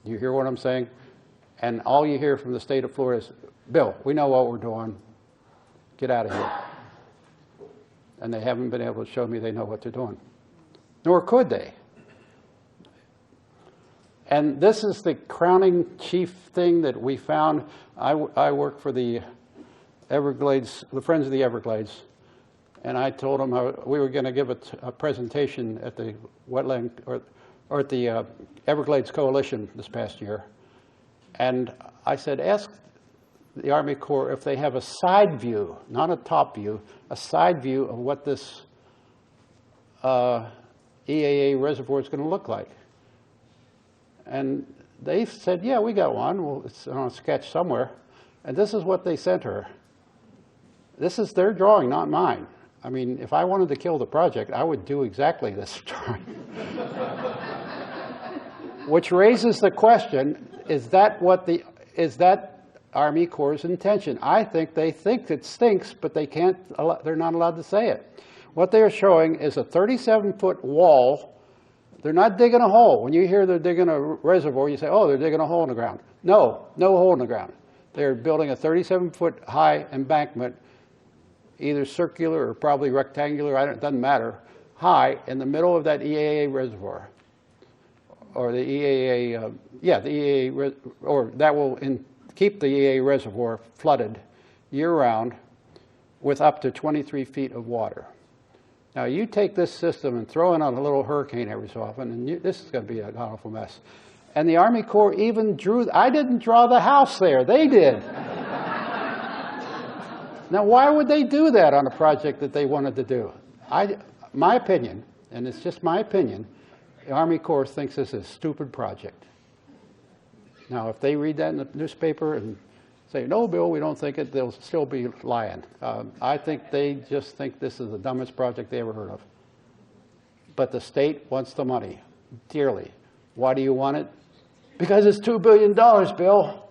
You hear what I'm saying? And all you hear from the state of Florida is, Bill, we know what we're doing. Get out of here. And they haven't been able to show me they know what they're doing. Nor could they. And this is the crowning chief thing that we found. I work for the Everglades, the Friends of the Everglades, and I told them we were going to give a presentation at the Wetland, or at the Everglades Coalition this past year. And I said, ask the Army Corps if they have a side view, not a top view, a side view of what this EAA reservoir is going to look like. And they said, yeah, we got one. Well, it's on a sketch somewhere. And this is what they sent her. This is their drawing, not mine. I mean, if I wanted to kill the project, I would do exactly this drawing. Which raises the question, is that Army Corps' intention? I think they think it stinks, but they're not allowed to say it. What they're showing is a 37-foot wall. They're not digging a hole. When you hear they're digging a reservoir, you say, oh, they're digging a hole in the ground. No, no hole in the ground. They're building a 37-foot high embankment, either circular or probably rectangular, it doesn't matter, high in the middle of that EAA reservoir. Or the EAA, or that will keep the EAA reservoir flooded year-round with up to 23 feet of water. Now, you take this system and throw in a little hurricane every so often, and this is going to be an awful mess. And the Army Corps even drew, I didn't draw the house there, they did. Now, why would they do that on a project that they wanted to do? My opinion, and it's just my opinion, the Army Corps thinks this is a stupid project. Now, if they read that in the newspaper and say, no, Bill, we don't think it, they'll still be lying. I think they just think this is the dumbest project they ever heard of. But the state wants the money dearly. Why do you want it? Because it's $2 billion, Bill.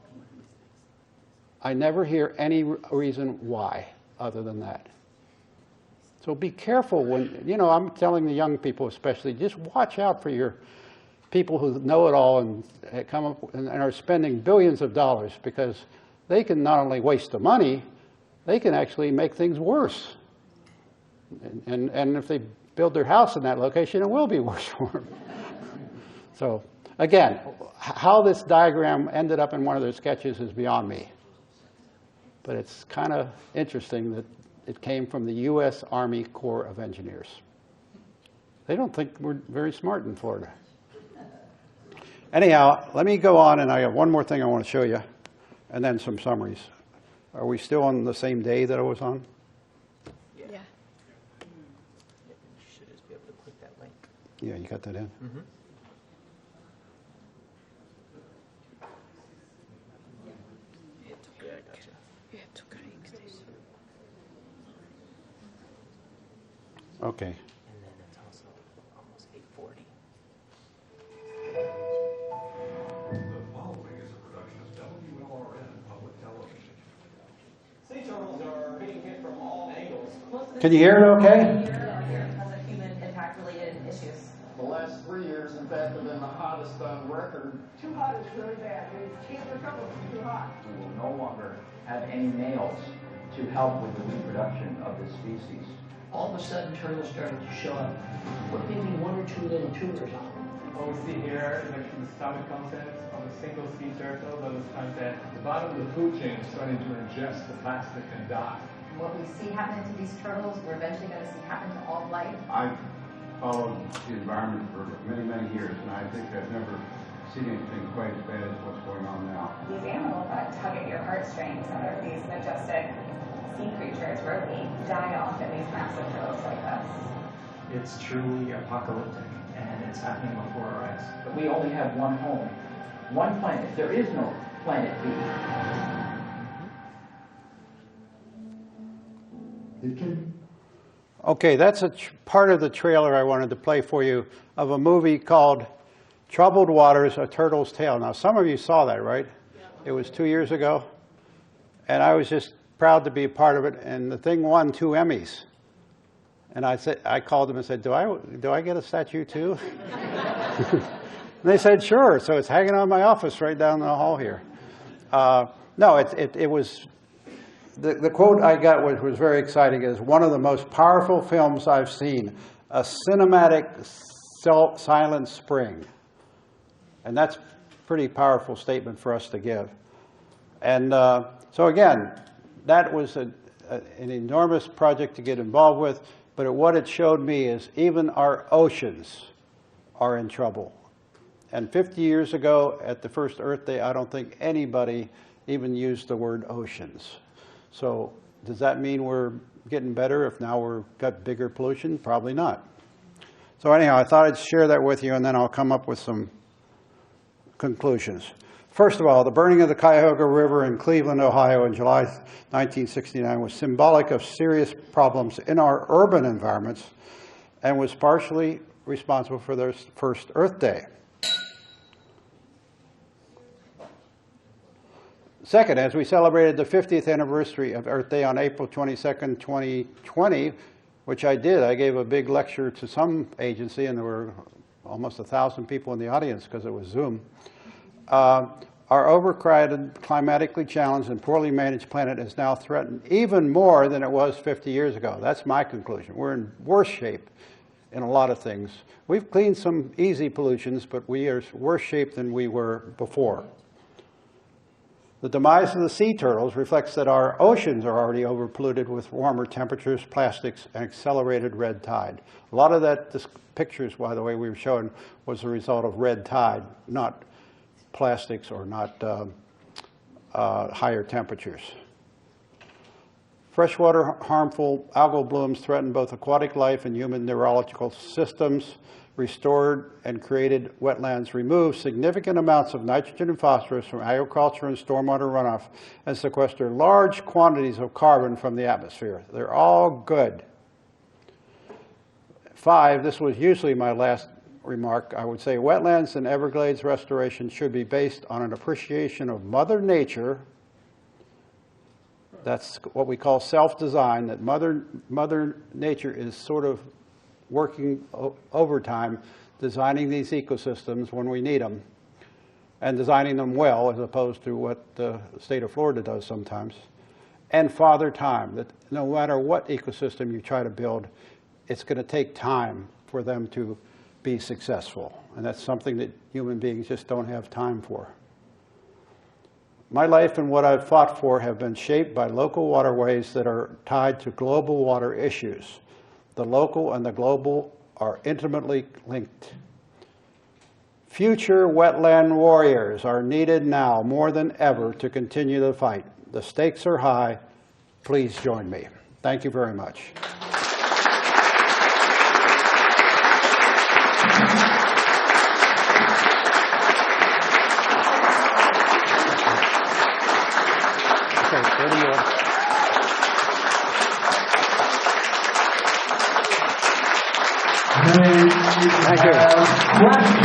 I never hear any reason why other than that. So be careful when, you know, I'm telling the young people especially, just watch out for your people who know it all and come up and are spending billions of dollars, because they can not only waste the money, they can actually make things worse. And if they build their house in that location, it will be worse for them. So again, how this diagram ended up in one of their sketches is beyond me. But it's kind of interesting that it came from the U.S. Army Corps of Engineers. They don't think we're very smart in Florida. Anyhow, let me go on, and I have one more thing I want to show you, and then some summaries. Are we still on the same day that I was on? Yeah. You should just be able to click that link. Yeah, you got that in? Mm-hmm. Yeah, I gotcha. Okay. And then it's also almost 8:40. The following is a production of WLRN Public Television. Sea turtles are being hit from all angles. Can you hear it okay? Because of human impact-related issues. The last 3 years, in fact, have been the hottest on record. Too hot is really bad. We can't recover from too hot. We will no longer have any males to help with the reproduction of this species. All of a sudden, turtles started to show up. What, maybe one or two little tumors on them. What we see here is actually the stomach contents of a single sea turtle that was found dead. The bottom of the food chain is starting to ingest the plastic and die. What we see happen to these turtles, we're eventually going to see happen to all life. I've followed the environment for many, many years, and I think I've never seen anything quite as bad as what's going on now. These animals that tug at your heartstrings are these majestic sea creatures really die off in these massive turtles like this. It's truly apocalyptic, and it's happening before our eyes. But we only have one home, one planet. There is no planet B. Okay, that's a part of the trailer I wanted to play for you of a movie called Troubled Waters, A Turtle's Tale. Now, some of you saw that, right? Yeah. It was 2 years ago. And I was just proud to be a part of it. And the thing won 2 Emmys. And I called them and said, do I get a statue too? And they said, sure. So it's hanging on my office right down the hall here. No, it was... The quote I got was very exciting. It is one of the most powerful films I've seen, a cinematic silent spring. And that's a pretty powerful statement for us to give. And so again, that was an enormous project to get involved with, but what it showed me is even our oceans are in trouble. And 50 years ago, at the first Earth Day, I don't think anybody even used the word oceans. So does that mean we're getting better if now we've got bigger pollution? Probably not. So anyhow, I thought I'd share that with you, and then I'll come up with some conclusions. First of all, the burning of the Cuyahoga River in Cleveland, Ohio in July 1969 was symbolic of serious problems in our urban environments and was partially responsible for their first Earth Day. Second, as we celebrated the 50th anniversary of Earth Day on April 22nd, 2020, which I did, I gave a big lecture to some agency, and there were almost 1,000 people in the audience because it was Zoom. Our overcrowded, climatically challenged, and poorly managed planet is now threatened even more than it was 50 years ago. That's my conclusion. We're in worse shape in a lot of things. We've cleaned some easy pollutions, but we are worse shape than we were before. The demise of the sea turtles reflects that our oceans are already overpolluted with warmer temperatures, plastics, and accelerated red tide. A lot of that pictures, by the way, we were showing was a result of red tide, not plastics or not higher temperatures. Freshwater harmful algal blooms threaten both aquatic life and human neurological systems. Restored and created wetlands remove significant amounts of nitrogen and phosphorus from agriculture and stormwater runoff and sequester large quantities of carbon from the atmosphere. They're all good. 5, this was usually my last remark, I would say wetlands and Everglades restoration should be based on an appreciation of Mother Nature That's what we call self-design, that Mother Nature is sort of working overtime, designing these ecosystems when we need them, and designing them well as opposed to what the state of Florida does sometimes. And Father Time, that no matter what ecosystem you try to build, it's going to take time for them to be successful. And that's something that human beings just don't have time for. My life and what I've fought for have been shaped by local waterways that are tied to global water issues. The local and the global are intimately linked. Future wetland warriors are needed now more than ever to continue the fight. The stakes are high. Please join me. Thank you very much. Thank you. Questions?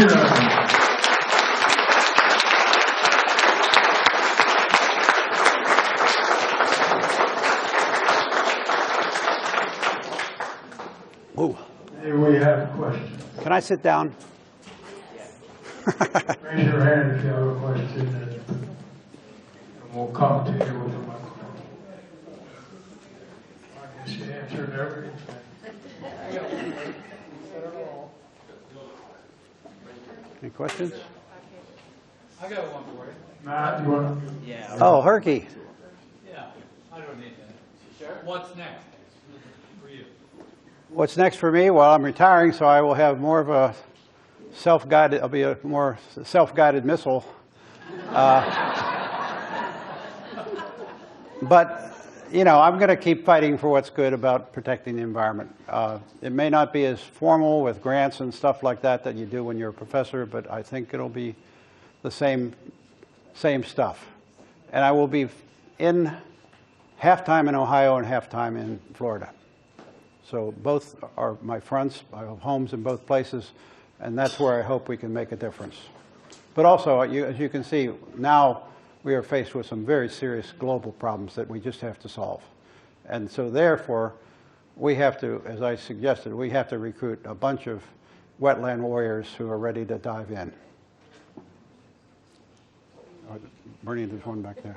Ooh. Hey, we have questions. Can I sit down? Raise your hand if you have a question, and we'll come to you with the microphone. I guess you answered everything. Any questions? I got one for you. Matt, you want to? Yeah. Oh, Herky. Yeah, I don't need that. Sure. What's next for you? What's next for me? Well, I'm retiring, so I will have more of a self-guided, I'll be a more self-guided missile. But, you know, I'm going to keep fighting for what's good about protecting the environment. It may not be as formal with grants and stuff like that that you do when you're a professor, but I think it'll be the same stuff. And I will be in half-time in Ohio and half-time in Florida. So both are my fronts. I have homes in both places, and that's where I hope we can make a difference. But also, as you can see, now we are faced with some very serious global problems that we just have to solve. And so therefore, we have to, as I suggested, we have to recruit a bunch of wetland warriors who are ready to dive in. Bernie, there's one back there.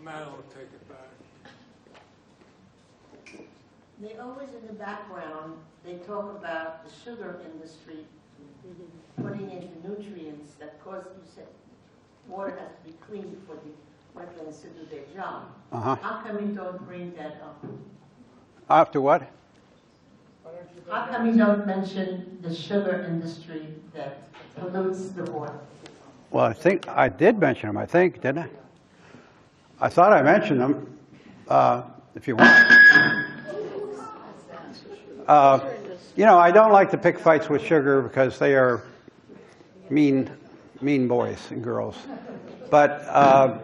Matt will take it back. They always, in the background, they talk about the sugar industry putting in the nutrients that cause, you said, water has to be clean for the wetlands to do their job. Uh-huh. How come you don't bring that up? After what? How come you don't mention the sugar industry that pollutes the water? Well, I think I did mention them, I think, didn't I? I thought I mentioned them, if you want. You know, I don't like to pick fights with sugar because they are mean boys and girls. But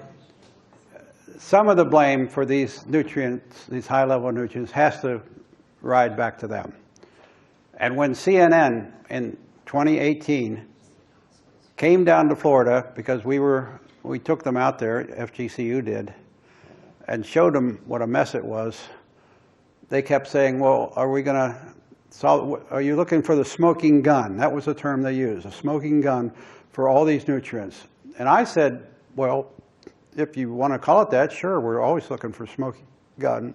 some of the blame for these nutrients, these high-level nutrients, has to ride back to them. And when CNN in 2018 came down to Florida, because we took them out there, FGCU did, and showed them what a mess it was, they kept saying, well, are we going to solve, are you looking for the smoking gun? That was the term they used, a smoking gun for all these nutrients. And I said, well, if you want to call it that, sure, we're always looking for smoking gun.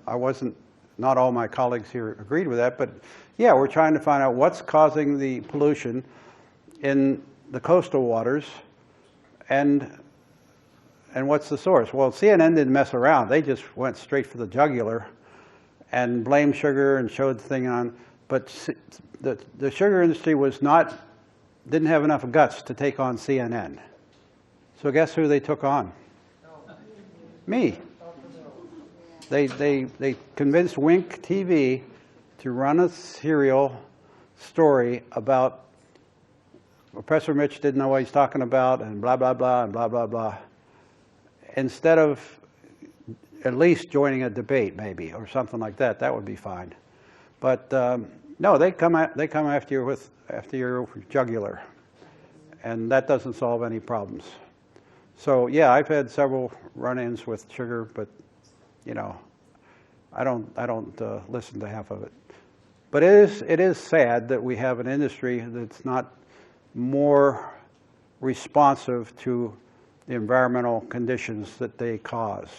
Not all my colleagues here agreed with that, but yeah, we're trying to find out what's causing the pollution in the coastal waters and what's the source. Well, CNN didn't mess around. They just went straight for the jugular and blamed sugar and showed the thing on. But the sugar industry didn't have enough guts to take on CNN. So guess who they took on? Me. They convinced Wink TV to run a serial story about Professor Mitsch didn't know what he's talking about and blah, blah, blah, and blah, blah, blah. Instead of at least joining a debate maybe or something like that, that would be fine. But no, they come after you after your jugular, and that doesn't solve any problems. So yeah, I've had several run-ins with sugar, but I don't listen to half of it. But it is sad that we have an industry that's not more responsive to the environmental conditions that they cause.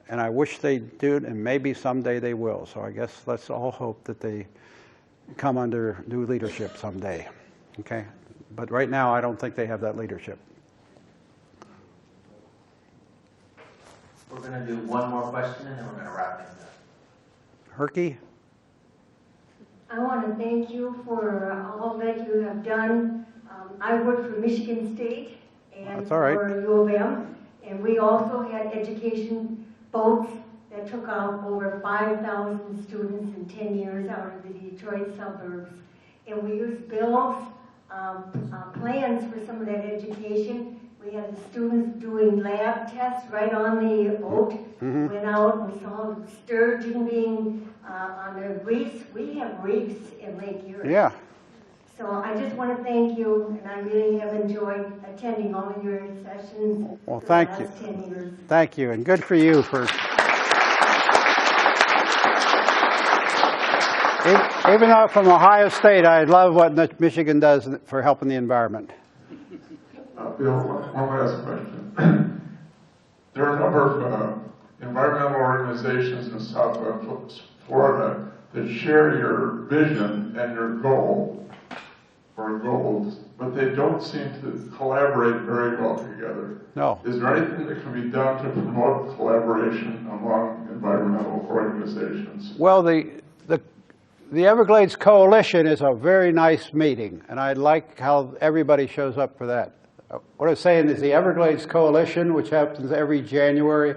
And I wish they do, and maybe someday they will. So I guess let's all hope that they come under new leadership someday. Okay? But right now, I don't think they have that leadership. We're going to do one more question, and then we're going to wrap things up. Herky? I want to thank you for all that you have done. I worked for Michigan State and That's all right. for U of M, and we also had education boats that took out over 5,000 students in 10 years out of the Detroit suburbs. And we used bills, plans for some of that education. We had the students doing lab tests right on the boat. Mm-hmm. Went out, we saw sturgeon being on the reefs. We have reefs in Lake Erie. Yeah. So I just want to thank you, and I really have enjoyed attending all of your sessions. Well, for thank the you. last 10 years. Thank you, and good for you for... Even though from Ohio State, I love what Michigan does for helping the environment. Bill, one last question. There are a number of environmental organizations in South Florida that share your vision and your goal or goals, but they don't seem to collaborate very well together. No. Is there anything that can be done to promote collaboration among environmental organizations? Well, the Everglades Coalition is a very nice meeting, and I like how everybody shows up for that. What I'm saying is the Everglades Coalition, which happens every January,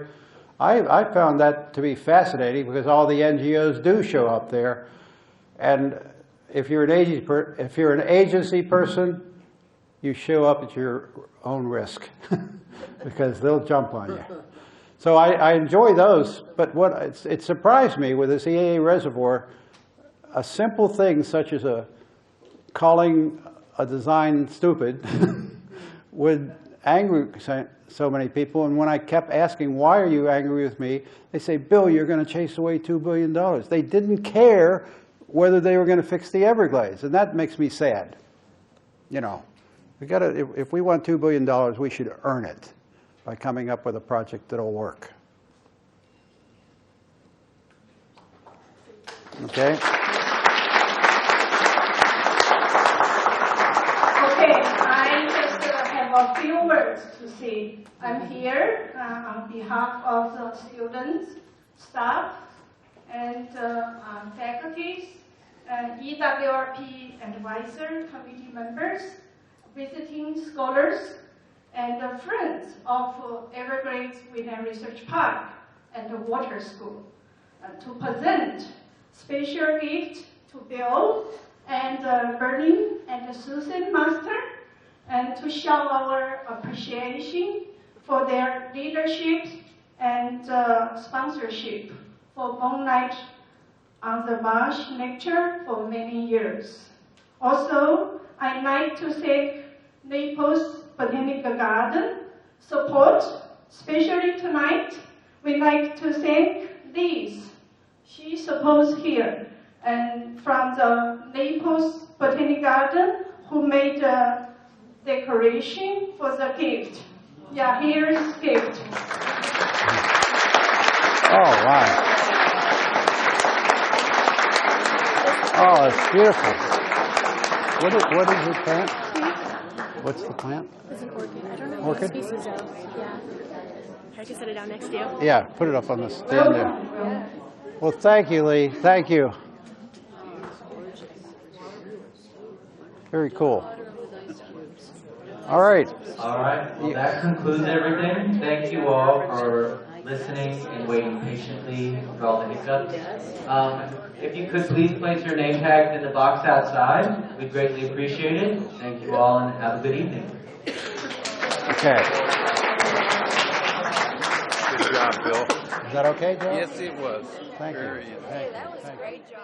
I found that to be fascinating because all the NGOs do show up there. And if you're an agency person, you show up at your own risk because they'll jump on you. So I enjoy those, but it surprised me with this EAA reservoir, a simple thing such as calling a design stupid would anger so many people. And when I kept asking, why are you angry with me? They say, Bill, you're going to chase away $2 billion. They didn't care whether they were going to fix the Everglades. And that makes me sad. If we want $2 billion, we should earn it by coming up with a project that'll work. Okay? Okay, I just have a few words to say. I'm here on behalf of the students, staff, and faculties, EWRP advisor committee members, visiting scholars, and friends of Everglades Wetland Research Park and the Water School to present special gift to Bill and Bernie and Susan Master, and to show our appreciation for their leadership and sponsorship for Moonlight on the Marsh lecture for many years. Also, I'd like to thank Naples Botanical Garden support, especially tonight. We'd like to thank Liz. She's supposed here, and from the Naples Botanical Garden, who made the decoration for the gift. Yeah, here is gift. Oh, wow. Oh, it's beautiful. What is the plant? What's the plant? It's an orchid. I don't know Orchid? what species of. Yeah. I can set it down next to you. Yeah, put it up on the stand there. Well, thank you, Lee. Thank you. Very cool. All right. All right. Well, that concludes everything. Thank you all for listening and waiting patiently for all the hiccups. If you could please place your name tags in the box outside, we'd greatly appreciate it. Thank you all and have a good evening. Okay. Good job, Bill. Is that okay, Joe? Yes, it was. Thank you. Very Thank you. interesting. Thank you.